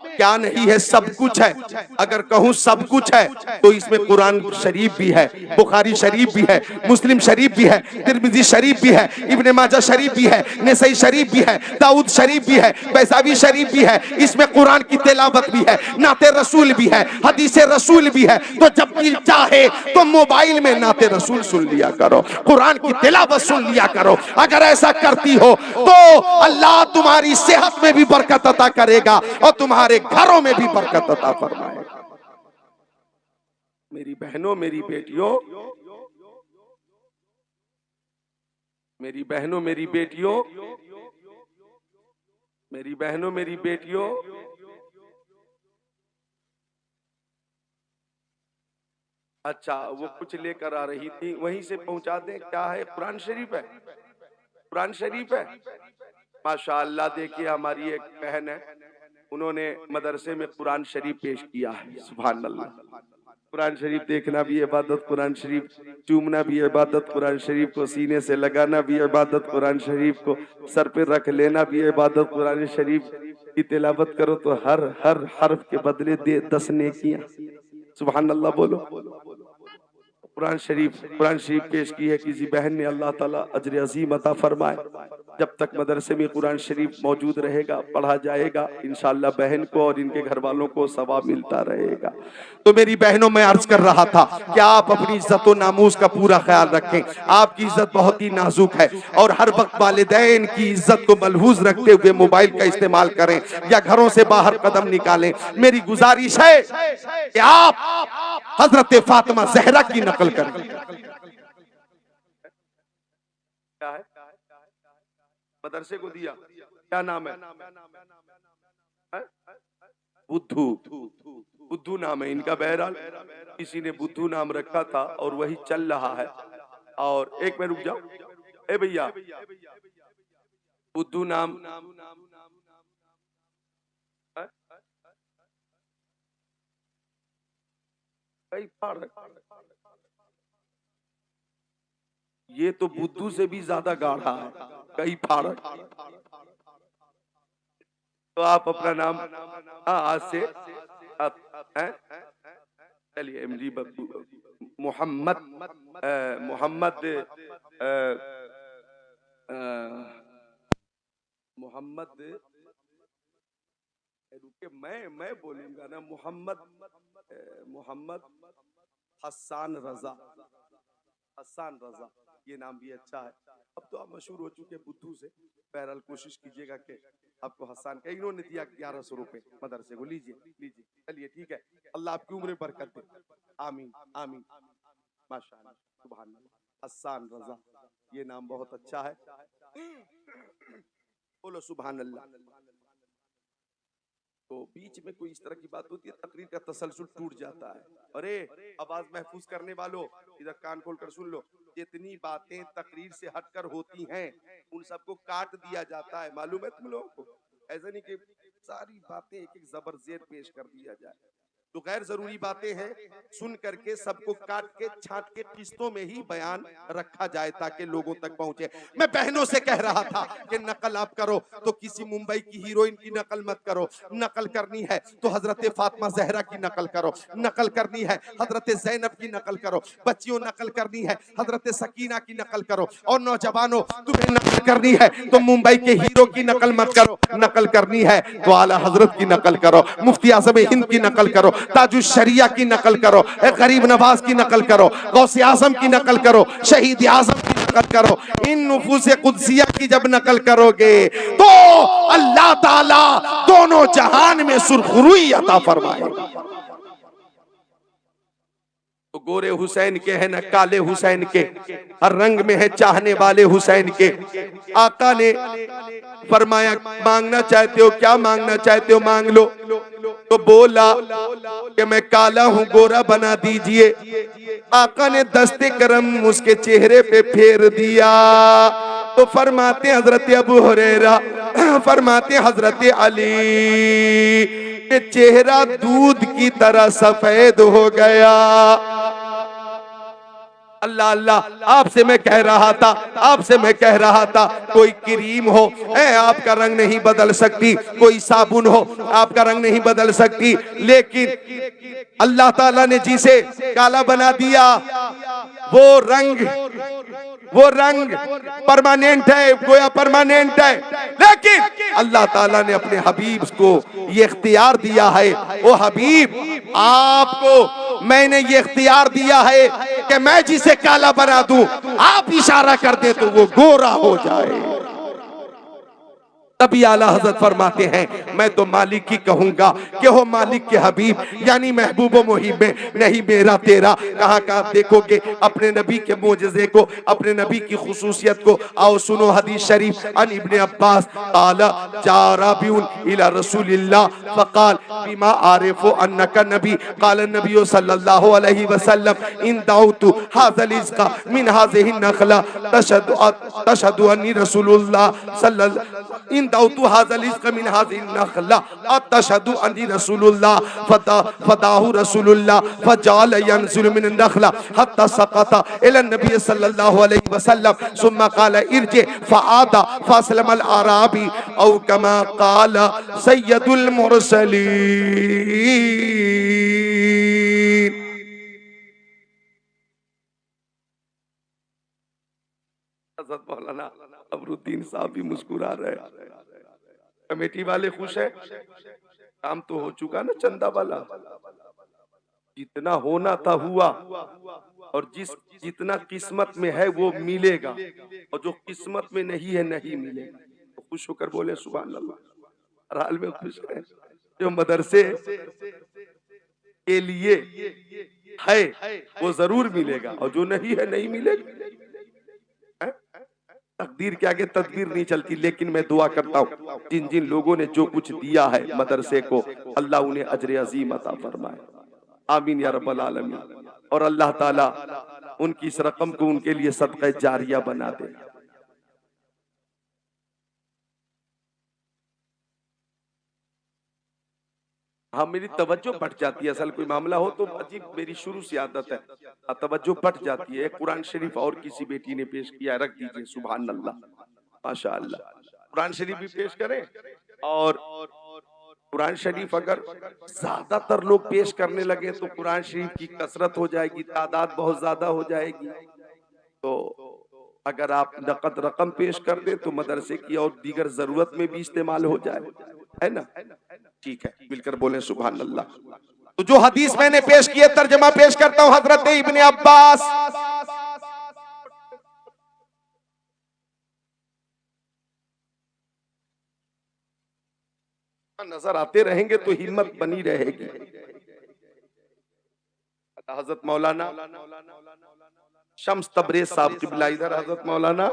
क्या नहीं है, सब कुछ है। अगर कहूँ सब कुछ है तो इसमें कुरान शरीफ भी है, बुखारी शरीफ भी है, मुस्लिम शरीफ भी है, तिरमिजी शरीफ भी है, इब्ने माजा शरीफ भी है, नसई शरीफ भी है, दाऊद शरीफ भी है, बैसावी शरीफ भी है। इसमें कुरान की तिलावत भी है, नाते रसूल भी है, हदीसे रसूल भी है। तो जब दिल चाहे तो मोबाइल में नाते रसूल सुन लिया करो, कुरान की तिलावत सुन लिया करो। अगर ऐसा करती हो तो अल्लाह तुम्हारी सेहत में भी बरकत अता करेगा और तुम्हारे घरों में भी बरकत अता फरमाएगा। मेरी बहनों, मेरी बेटियों, मेरी बहनों, मेरी बेटियों, मेरी बहनों, मेरी बेटियों, अच्छा वो कुछ लेकर आ रही थी, वहीं से पहुंचा दें। क्या है? कुरान शरीफ है, कुरान शरीफ है। माशाअल्लाह, देखिए हमारी एक बहन है, उन्होंने मदरसे में कुरान शरीफ पेश किया है। सुभान अल्लाह। कुरान शरीफ देखना भी इबादत, कुरान शरीफ चूमना भी इबादत, कुरान शरीफ को सीने से लगाना भी इबादत, कुरान शरीफ को सर पे रख लेना भी इबादत। कुरान शरीफ की तिलावत करो तो हर हर हर्फ के बदले 10 नेकियां। सुभान अल्लाह बोलो। कुरान शरीफ पेश की है किसी बहन ने, अल्लाह ताला अजर अजीम अता फरमाए। जब तक मदरसे में कुरान शरीफ मौजूद रहेगा, पढ़ा जाएगा, इंशाअल्लाह बहन को और इनके घर वालों को सवाब मिलता रहेगा। तो मेरी बहनों, मैं अर्ज कर रहा था कि आप अपनी इज्जत और नामूस का पूरा ख्याल रखें। आपकी इज्जत बहुत ही नाजुक है और हर वक्त वालिदैन की इज्जत को मलहूज रखते हुए मोबाइल का इस्तेमाल करें या घरों से बाहर कदम निकालें। मेरी गुजारिश है कि आप हजरत फातिमा ज़हरा की नकल करें। क्या है? मदरसे को दिया, क्या नाम है? बुद्धू। बुद्धू नाम है इनका। बहरहाल किसी ने बुद्धू नाम रखा था और वही चल रहा है। और एक मिनट रुक जाओ, ए भैया, बुद्धू नाम कई फाड़, ये तो बुद्धू से भी ज्यादा गाढ़ा है, कई फाड़। तो आप अपना नाम आज से आप चलिए एमजी मोहम्मद मोहम्मद मोहम्मद रुके, मैं बोलूंगा ना, मोहम्मद हसन रजा, हसन रजा, ये नाम भी अच्छा है। अब तो आप मशहूर हो चुके बुद्धू से। बहरहाल कोशिश कीजिएगा कि आपको हसन का, इन्होंने दिया 1100 रुपए मदरसे को, लीजिए लीजिए। चलिए ठीक है, अल्लाह आपकी उम्र में बरकत दे, आमीन आमीन, माशाअल्लाह, सुभान अल्लाह। हसन रजा, ये नाम बहुत अच्छा है, बोलो सुभान अल्लाह। तो बीच में कोई इस तरह की बात होती है, तकरीर का तसलसल टूट जाता है। अरे आवाज महफूज करने वालों, इधर कान खोल कर सुन लो, जितनी बातें तकरीर से हटकर होती हैं उन सबको काट दिया जाता है, मालूम है तुम लोगों को? ऐसा नहीं कि सारी बातें एक एक जबर जेर पेश कर दिया जाए। जो गैर जरूरी बातें हैं सुन करके सबको काट के छांट के किस्तों में ही बयान रखा जाए ताकि लोगों तक पहुंचे। मैं बहनों से कह रहा था कि नकल आप करो तो किसी मुंबई की हीरोइन की नकल मत करो, नकल करनी है तो हजरत फातिमा जहरा की नकल करो, नकल करनी है हजरत जैनब की नकल करो, बच्चियों नकल करनी है हजरत सकीना की नकल करो, और नौजवानों तुम्हें नकल करनी है तो मुंबई के हीरो की नकल मत करो, नकल करनी है तो आला हजरत की नकल करो, मुफ्ती आज़म हिंद की नकल करो, ताजुश शरिया की नकल करो, गरीब नवाज की नकल करो, गौसे आजम की नकल करो, शहीद आजम की नकल करो। इन नुफूसे कुदसिया की जब नकल करोगे तो अल्लाह ताला दोनों जहान में सुरखरुई अता फरमाएगा। तो गोरे हुसैन के है न काले हुसैन के, हर रंग में है चाहने वाले हुसैन के। आका ने फरमाया मांगना चाहते हो, क्या मांगना चाहते हो मांग लो। तो बोला कि मैं काला हूं, गोरा बना दीजिए। आका ने दस्ते करम उसके चेहरे पे फेर दिया। तो फरमाते हजरत अबू हुरैरा, फरमाते हजरत अली के चेहरा दूध की तरह सफेद हो गया। अल्लाह अल्लाह, आपसे मैं कह रहा था, आपसे मैं कह रहा था, कोई क्रीम हो आपका रंग नहीं बदल सकती, कोई साबुन हो आपका रंग नहीं बदल सकती, लेकिन अल्लाह ताला ने जिसे काला बना दिया वो रंग परमानेंट है, गोया परमानेंट है। लेकिन अल्लाह ताला ने अपने हबीब को ये इख्तियार दिया है, ओ हबीब आपको मैंने ये इख्तियार दिया है कि मैं जिसे काला बना दूं, आप इशारा कर दे तो वो गोरा हो जाए। तभी आला हजरत फरमाते हैं मैं तो मालिक की कहूंगा कि हो मालिक के हबीब, यानी महबूब मुहिब में नहीं मेरा तेरा। कहाँ कहाँ देखोगे अपने नबी के मोजज़े को, अपने नबी की खुसूसियत को। आओ सुनो हदीस शरीफ, अन इब्ने अब्बास आला जाराबिउन इला रसूलिल्लाह फकाल बिमा आरिफु अन्नका नबी काल नबी सल्लल्लाहु अलैहि वसल्लम इन दाउतु हाज़ल इज़्का मिन हाज़िहि नखला तशहदु अन्नी रसूलुल्लाह सल्लल्लाहु इन दाउतु हाज़ल इज़्का मिन हाज़िहि नखला अतशहदु अन्नी रसूलुल्लाह फदाहु रसूलुल्लाह फजाल यनज़ुलु मिन नखला हत्ता सकता इला नबी सल्लल्लाहु अलैहि वसल्लम सुम्मा क़ाल इरजि फ़आदा फ़अस्लमल आराबी औ कमा क़ाल सय्यदुल मुरसलीन। हज़रत मौलाना अमरुद्दीन साहब भी मुस्कुरा रहे, कमेटी वाले खुश है, काम तो हो चुका ना चंदा वाला, जितना होना था हुआ, और जितना किस्मत में है वो मिलेगा, और जो किस्मत में नहीं है नहीं मिलेगा। तो खुश होकर बोले सुभान अल्लाह, हर हाल में खुश है। जो मदरसे के लिए है वो जरूर मिलेगा, और जो नहीं है नहीं मिलेगा। तकदीर के आगे तदबीर नहीं चलती। लेकिन मैं दुआ करता हूँ जिन जिन लोगों ने जो कुछ दिया है मदरसे को, अल्लाह उन्हें अजर अजीम अता फरमाए, आमीन या रब्बल आलमीन। और अल्लाह ताला उनकी इस रकम को उनके लिए सदका जारिया बना दे। हाँ, मेरी तवज्जो पट जाती है, असल कोई मामला हो तो अजीब मेरी शुरू से आदत है, तवज्जो पट जाती है। कुरान शरीफ और किसी बेटी ने पेश किया, रख दीजिए, सुभान अल्लाह, माशाअल्लाह। कुरान शरीफ भी पेश करें। और कुरान शरीफ अगर ज्यादातर लोग पेश करने लगे तो कुरान शरीफ की कसरत हो जाएगी, तादाद बहुत ज्यादा हो जाएगी। तो अगर आप नकद रकम पेश कर दे तो मदरसे की और दीगर जरूरत में भी इस्तेमाल हो जाए, है ना? ठीक है, मिलकर बोले सुभान अल्लाह। तो जो हदीस मैंने पेश किए तर्जमा पेश करता हूं, हजरत इब्ने अब्बास नजर आते रहेंगे तो हिम्मत बनी रहेगी। हजरत मौलाना शम्स तबरेज साहब किबला इधर, हजरत मौलाना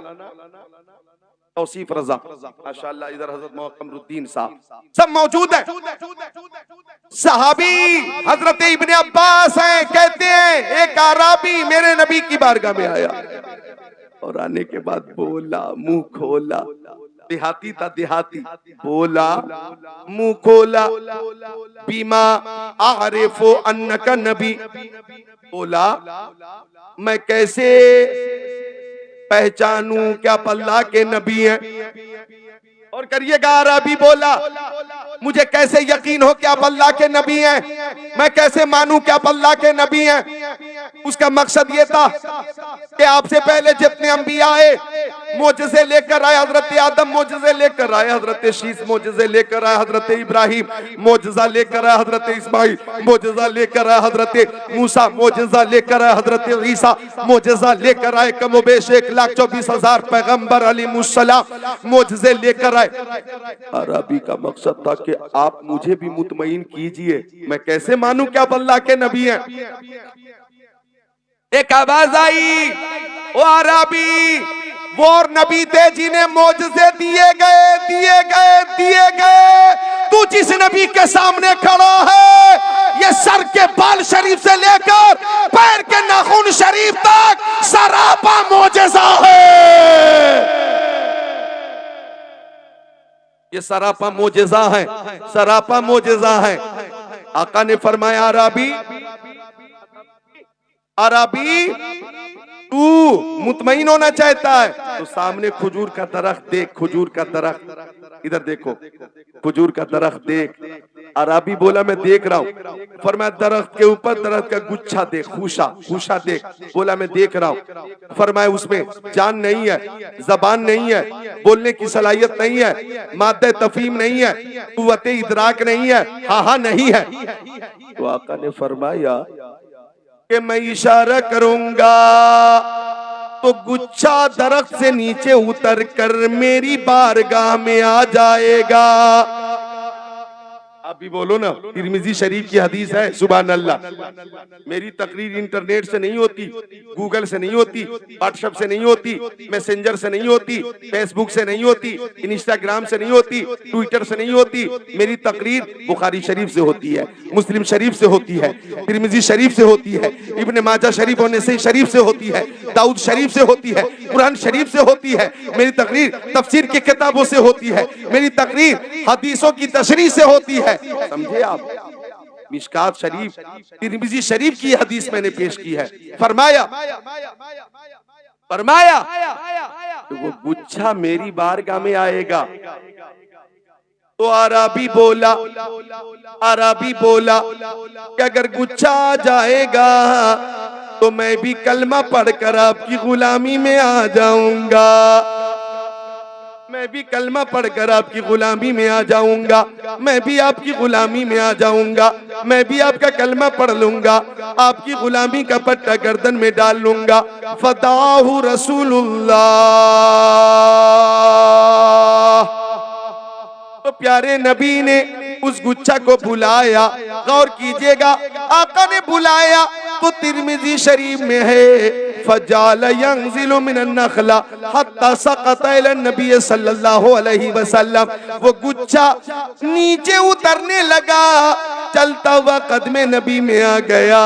तौसीफ रजा माशाअल्लाह इधर, हजरत कमरुद्दीन साहब सब मौजूद है। सहाबी हजरत इब्ने अब्बास हैं, कहते हैं एक आराबी मेरे नबी की बारगाह में आया और आने के बाद बोला, मुंह खोला, देहाती था देहाती, बोला मुंह खोला, बीमा आरिफो अन्नका नबी, बोला मैं कैसे पहचानूं क्या अल्लाह के नबी हैं। और करिएगा, अरबी बोला मुझे कैसे यकीन हो कि आप अल्लाह के नबी हैं, मैं कैसे मानूं कि आप अल्लाह के नबी हैं। उसका मकसद ये था कि आपसे पहले जितने अंबिया आए मोजज़े लेकर आए, हजरत आदम मोजज़े लेकर आए, हजरत शीस मोजज़े लेकर आए, हजरत इब्राहिम मोजज़ा लेकर आए, हजरत इस्माइल मोजज़ा लेकर आए, हजरत मूसा मोजज़ा लेकर आए, हजरत ईसा मोजज़ा लेकर आए। कमोबेश 1,24,000 पैगंबर अलैहिस्सलाम मोजज़े लेकर आए। अरबी का मकसद था कि आप मुझे भी मुतमईन कीजिए, मैं कैसे मानूं कि आप अल्लाह के नबी हैं। एक आवाज आई, ओ अरबी, वो और नबी थे जिन्हें मोजज़े दिए गए दिए गए दिए गए, तू जिस नबी के सामने खड़ा है ये सर के बाल शरीफ से लेकर पैर के नाखून शरीफ तक सरापा मोजज़ा है। ये सरापा मोजज़ा है, सरापा मोजज़ा है। आका ने फरमाया, अरबी अरबी तू मुतमईन होना चाहता है तो सामने खजूर का दरख्त देख, खजूर का दरख्त इधर देखो, खजूर का दरख्त देख। अरबी बोला मैं देख रहा हूँ। फरमाया दरख्त के ऊपर दरख्त का गुच्छा देख, खूशा खूशा देख। बोला मैं देख रहा हूँ। फरमाया उसमें जान नहीं है, जबान नहीं है, बोलने की सलाहियत नहीं है, मादे तफहीम नहीं है, कुव्वते इदराक नहीं है, हाँ हाँ नहीं है। तो आका ने फरमाया कि मैं इशारा करूंगा तो गुच्छा दरख्त से नीचे उतर कर मेरी बारगाह में आ जाएगा। आप भी बोलो ना, तिरमिजी शरीफ की हदीस है, सुभान अल्लाह। मेरी तकरीर इंटरनेट से नहीं होती, गूगल से नहीं होती, व्हाट्सएप से नहीं होती, मैसेंजर से नहीं होती, फेसबुक से नहीं होती, इंस्टाग्राम से नहीं होती, ट्विटर से नहीं होती। मेरी तकरीर बुखारी शरीफ से होती है, मुस्लिम शरीफ से होती है, तिरमिजी शरीफ से होती है, इब्ने माजा शरीफ और नसई शरीफ से होती है, दाऊद शरीफ से होती है, कुरान शरीफ से होती है। मेरी तकरीर तफसीर की किताबों से होती है, मेरी तकरीर हदीसों की तशरीह से होती है। समझे आप? मिशकात शरीफ, तिरमिजी शरीफ की हदीस मैंने पेश की है। फरमाया फरमाया तो वो गुच्छा मेरी बारगाह में आएगा। तो अरबी बोला, अरबी बोला कि अगर गुच्छा आ जाएगा तो मैं भी कलमा पढ़कर आपकी गुलामी में आ जाऊंगा, मैं भी कलमा पढ़कर आपकी गुलामी में आ जाऊंगा, मैं भी आपकी गुलामी में आ जाऊंगा, मैं भी आपका कलमा पढ़ लूंगा, आपकी गुलामी का पट्टा गर्दन में डाल लूंगा। फदाहु रसूलुल्लाह, तो प्यारे नबी ने उस गुच्छा को बुलाया। गौर कीजिएगा, आका ने बुलाया तो तिरमिजी शरीफ में है, फजाल यंजिलु मिनन नखला हत्ता सक़त इला नबी सल्लल्लाहु अलैहि वसल्लम, वो गुच्छा नीचे उतरने लगा, चलता हुआ कदमे नबी में आ गया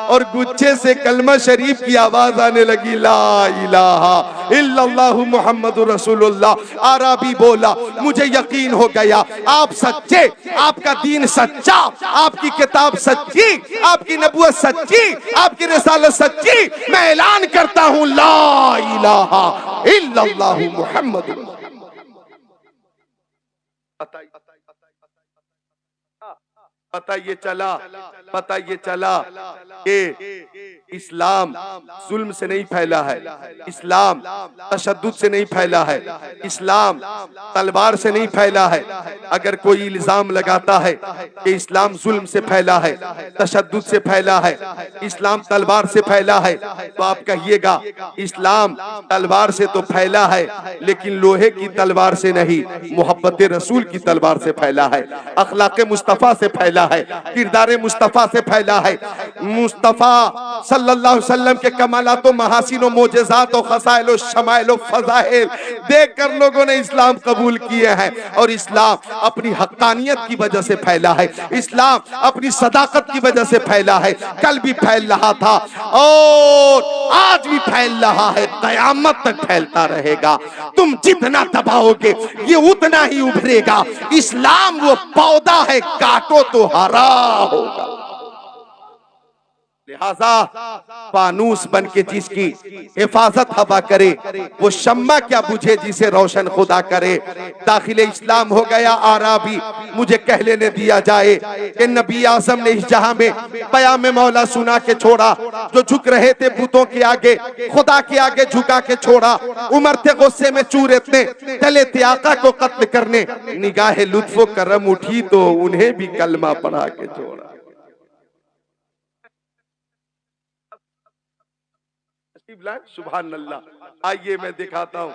और गुच्छे से कलमा शरीफ की आवाज आने लगी, ला इलाहा इल्लल्लाहु मुहम्मदुर रसूलुल्लाह। आराबी बोला, मुझे यकीन हो गया आप सच्चे, आपका दीन सच्चा, आपकी किताब सच्ची, आपकी नबूवत सच्ची, आपकी रिसालत सच्ची। मैं ऐलान करता हूं, ला इलाहा इल्लल्लाहु मुहम्मदुर। पता ये चला कि इस्लाम जुल्म से नहीं फैला है, इस्लाम तशद्दुद से नहीं फैला है, इस्लाम तलवार से नहीं फैला है। अगर कोई इल्जाम लगाता है कि इस्लाम जुल्म से फैला है, तशद्दुद से फैला है, इस्लाम तलवार से फैला है, तो आप कहिएगा इस्लाम तलवार से तो फैला है लेकिन लोहे की तलवार से नहीं, मोहब्बत रसूल की तलवार से फैला है, अखलाक मुस्तफा से फैला है, किरदार मुस्तफा से फैला है। मुस्तफा सल्लल्लाहु अलैहि वसल्लम के कमालात, महासिन, मोजेज़ात, खसाइल, शमाइल, फज़ाइल देखकर लोगों ने इस्लाम कबूल किए हैं। और इस्लाम अपनी हक्कानियत की वजह से फैला है, इस्लाम अपनी सदाकत की वजह से फैला है। कल भी फैल रहा था और आज भी फैल रहा है, कयामत तक फैलता रहेगा। तुम जितना दबाओगे ये उतना ही उभरेगा। इस्लाम वो पौधा है, काटो तो हरा होगा। लिहाजा फानूस बन के जिसकी हिफाजत हवा करे, वो शम्मा क्या बुझे जिसे रोशन खुदा करे। दाखिले इस्लाम हो गया आराबी, मुझे कह लेने दिया जाए कि नबी आज़म ने इस जहां में पयाम मौला सुना के छोड़ा। जो झुक रहे थे बुतों के आगे, खुदा के आगे झुका के छोड़ा। उमर थे गुस्से में चूर इतने, चले थे आका को कत्ल करने। निगाहे लुत्फो करम उठी तो उन्हें भी कलमा पढ़ा के छोड़ा। सुभान अल्लाह। आइए मैं दिखाता हूँ,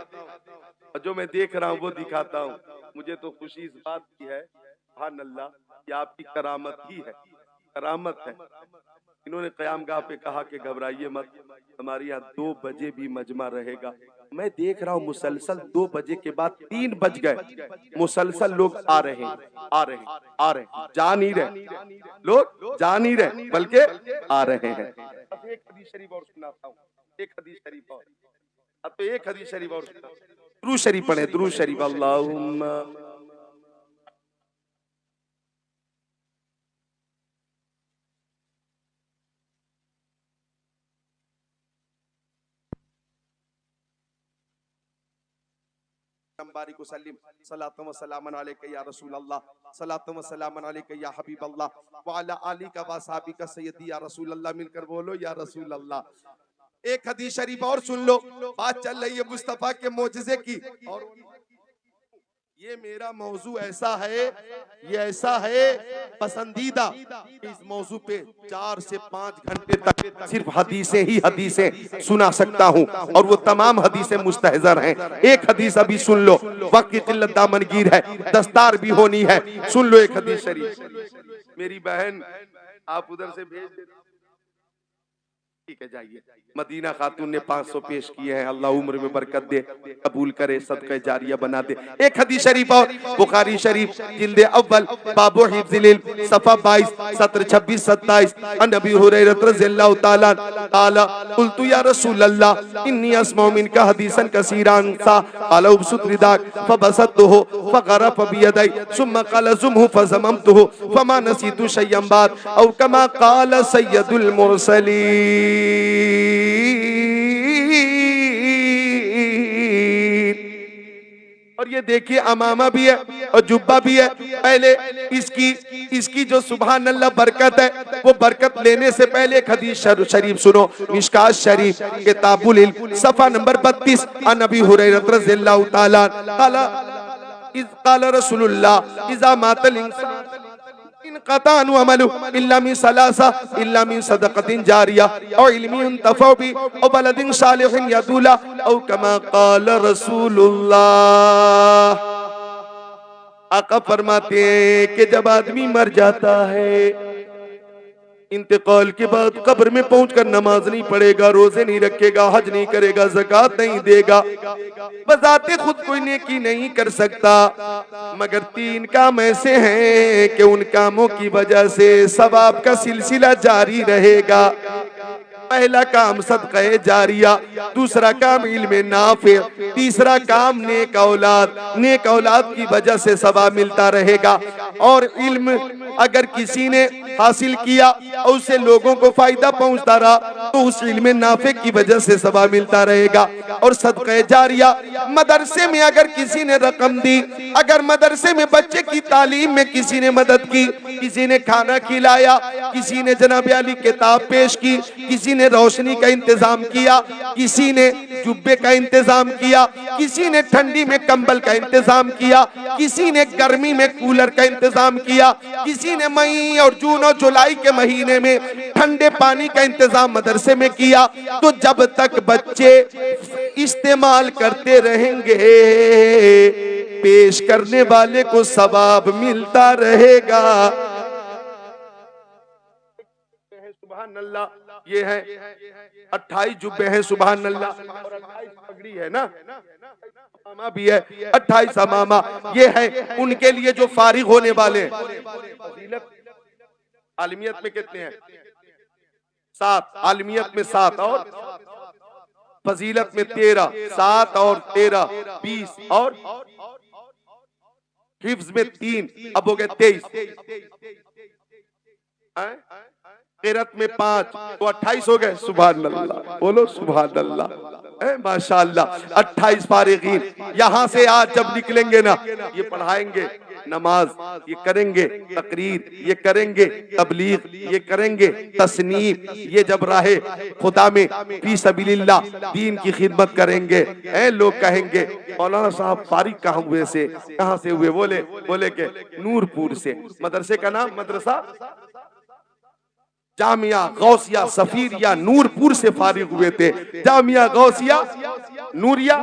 जो मैं देख रहा हूँ वो दिखाता हूँ। मुझे तो खुशी इस बात की है, सुभान अल्लाह, कि आपकी करामत ही है, करामत है। इन्होंने क़यामगाह पे कहा कि घबराइए मत, हमारे यहाँ 2 बजे भी मजमा रहेगा। मैं देख रहा हूँ मुसलसल 2 बजे के बाद 3 बज गए, मुसलसल लोग आ रहे हैं, आ रहे हैं, आ रहे हैं, जा नहीं रहे लोग, जा नहीं रहे बल्कि आ रहे हैं। अब एक हदीस शरीफ और सुनाता हूँ, एक हदीस शरीफ और, अब तो एक हदीस शरीफ और दुरूद शरीफ पढ़े, दुरूद शरीफ। अल्लाहुम्मा बारिक वसल्लिम सलातु व सलामन अलैका या रसूल अल्लाह, सलातु व सलामन अलैका या हबीब अल्लाह, व अला आलिका व असहाबिका सय्यदी या रसूल अल्लाह। मिलकर बोलो या रसूल अल्लाह। एक हदीस शरीफ और सुन लो, बात चल रही है मुस्तफा के मोजज़े की। और ये मेरा मौजू ऐसा है, ये ऐसा है पसंदीदा, इस मौजू पे 4 से 5 घंटे तक सिर्फ हदीसें ही हदीसें सुना सकता हूँ, और वो तमाम हदीसें मुस्तहज़र हैं। एक हदीस अभी सुन लो, वक्त की किल्लत दामनगीर है, दस्तार भी होनी है। सुन लो एक हदीस शरीफ। मेरी बहन आप उधर से भेज दे, ठीक है जाइए। मदीना खातून ने 500 पेश किए हैं, अल्लाह उम्र में बरकत दे, कबूल करे, सदका जारिया बना दे। एक हदीस शरीफ और, बुखारी शरीफ जिल्द अव्वल बाबु हिफ्ज़िल इल्म सफ़ा 22 17 26 27 अन अबी हुरैरा रज़ियल्लाहु ताला क़ाला क़ुल्तु या रसूल अल्लाह इन्नी अस्मउ मिनका हदीसन कसीरान सा क़ाला उबसुत रिदाक फबसतहु फग़रफ़ बियदै सुम्मा क़ाला ज़ुमहु फज़ममतहु फमा नसीतु शय्यन बाद औ कमा क़ाला सय्यदुल मुरसलीन। और ये देखिए अमामा भी है और जुब्बा भी है। पहले इसकी जो सुभान अल्लाह बरकत है, वो बरकत लेने से पहले एक हदीस शरीफ सुनो। मिशकात शरीफ किताबुल इल्म सफ़ा नंबर 32 अन अबी हुरैरा रज़ियल्लाहु ताला क़ाला रसूलुल्लाह इज़ा मातल इंसान इनक़ता अनु अमलु इल्ला मिन सलासा इल्ला मिन सदक़तिन जारिया औ इल्मिन युंतफ़अ बि औ बलदिन सालिहिन यदूला औ कमा क़ाल रसूलुल्लाह। आका फरमाते हैं कि जब आदमी मर जाता है इंतकाल के बाद कब्र में पहुंचकर नमाज नहीं पढ़ेगा, रोजे नहीं रखेगा, हज नहीं करेगा, ज़कात नहीं देगा, बजाते खुद कोई नेकी नहीं कर सकता, मगर 3 काम ऐसे हैं कि उन कामों की वजह से सवाब का सिलसिला जारी रहेगा। पहला काम सदका जारिया, दूसरा काम इल्म नाफे, तीसरा काम नेक औलाद। नेक औलाद की वजह से सवाब मिलता रहेगा। और इल्म अगर किसी ने हासिल किया और उससे लोगों को फायदा पहुंचता रहा तो उस इल्म नाफे की वजह से सवाब मिलता रहेगा। और सदका जारिया, मदरसे में अगर किसी ने रकम दी, अगर मदरसे में बच्चे की तालीम में किसी ने मदद की, किसी ने खाना खिलाया, किसी ने जनाब अली किताब पेश की, किसी ने रोशनी का इंतजाम किया, किसी ने जुब्बे का इंतजाम किया, किसी ने ठंडी में कंबल का इंतजाम किया, किसी ने गर्मी में कूलर का इंतजाम किया, किसी ने मई और जून और जुलाई के महीने में ठंडे पानी का इंतजाम मदरसे में किया, तो जब तक बच्चे इस्तेमाल करते रहेंगे पेश करने वाले को सवाब मिलता रहेगा। सुभान अल्लाह, ये है 28 जुब्बे हैं, सुभान अल्लाह, और 28 पगड़ी है ना, अमामा भी है, 28 अमामा ये है उनके लिए जो फारिग होने वाले। फजीलत आलमियत में कितने हैं? 7, आलमियत में 7 और फजीलत में 13, 7 और 13 20 और हिफ्ज में 3, अब हो गए 23, क़िरात में 5, तो 28 हो गए। सुभान अल्लाह, बोलो सुभान अल्लाह, माशाअल्लाह। 28 फारिगीन यहाँ से आज जब निकलेंगे ना, ये पढ़ाएंगे नमाज, ये करेंगे तकरीर, ये करेंगे तबलीग, ये करेंगे तस्नीम, ये जब राहे खुदा में फी सबीलिल्लाह दीन की खिदमत करेंगे। लोग कहेंगे मौलाना साहब फारिग कहाँ हुए से, कहाँ से हुए? बोले के नूरपुर से। मदरसे का नाम मदरसा जामिया गौसिया सफीरिया नूरपुर से फारिग हुए थे। जामिया गौसिया नूरिया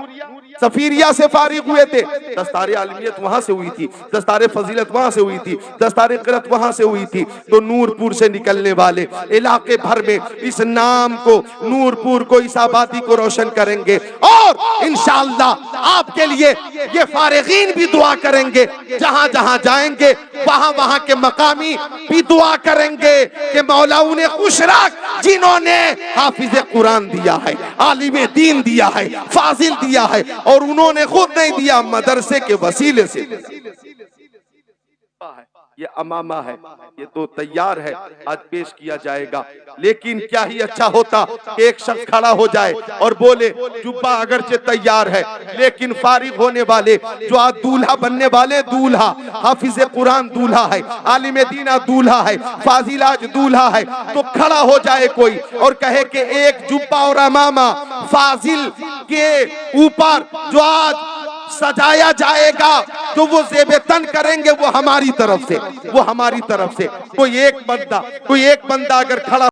सफीरिया से फारिग हुए थे। दस्तारे आलमियत वहां से हुई थी, दस्तारे फजीलत वहां से हुई थी, दस्तारे क़िरात वहां से हुई थी। तो नूरपुर से निकलने वाले इलाके भर में इस नाम को, नूरपुर को, इस आबादी को रोशन करेंगे। और इंशाअल्लाह आपके लिए ये फारिगीन भी दुआ करेंगे, जहां जहां जाएंगे वहां वहां के मकामी भी दुआ करेंगे कि मौला उन्हें खुश रख जिन्होंने हाफिज कुरान दिया है, आलिम दीन दिया है, फाजिल दिया है, और उन्होंने खुद नहीं दिया, मदरसे के वसीले से। ये अमामा है, ये तो तैयार है, आज पेश किया जाएगा। लेकिन क्या ही अच्छा होता कि एक शख्स खड़ा हो जाए और बोले जुब्बा अगरचे तैयार है, लेकिन फारिग होने वाले जो आज दूल्हा बनने वाले, दूल्हा हाफिज कुरान दूल्हा है, आलिम दीना दूल्हा है, फाजिल आज दूल्हा है, तो खड़ा हो जाए कोई और कहे कि एक जुब्बा और अमामा फाजिल के ऊपर जो आज सजाया जाएगा तो वो ज़ेब-ए-तन करेंगे, वो हमारी तरफ से, वो हमारी तरफ से। कोई एक बंदा अगर खड़ा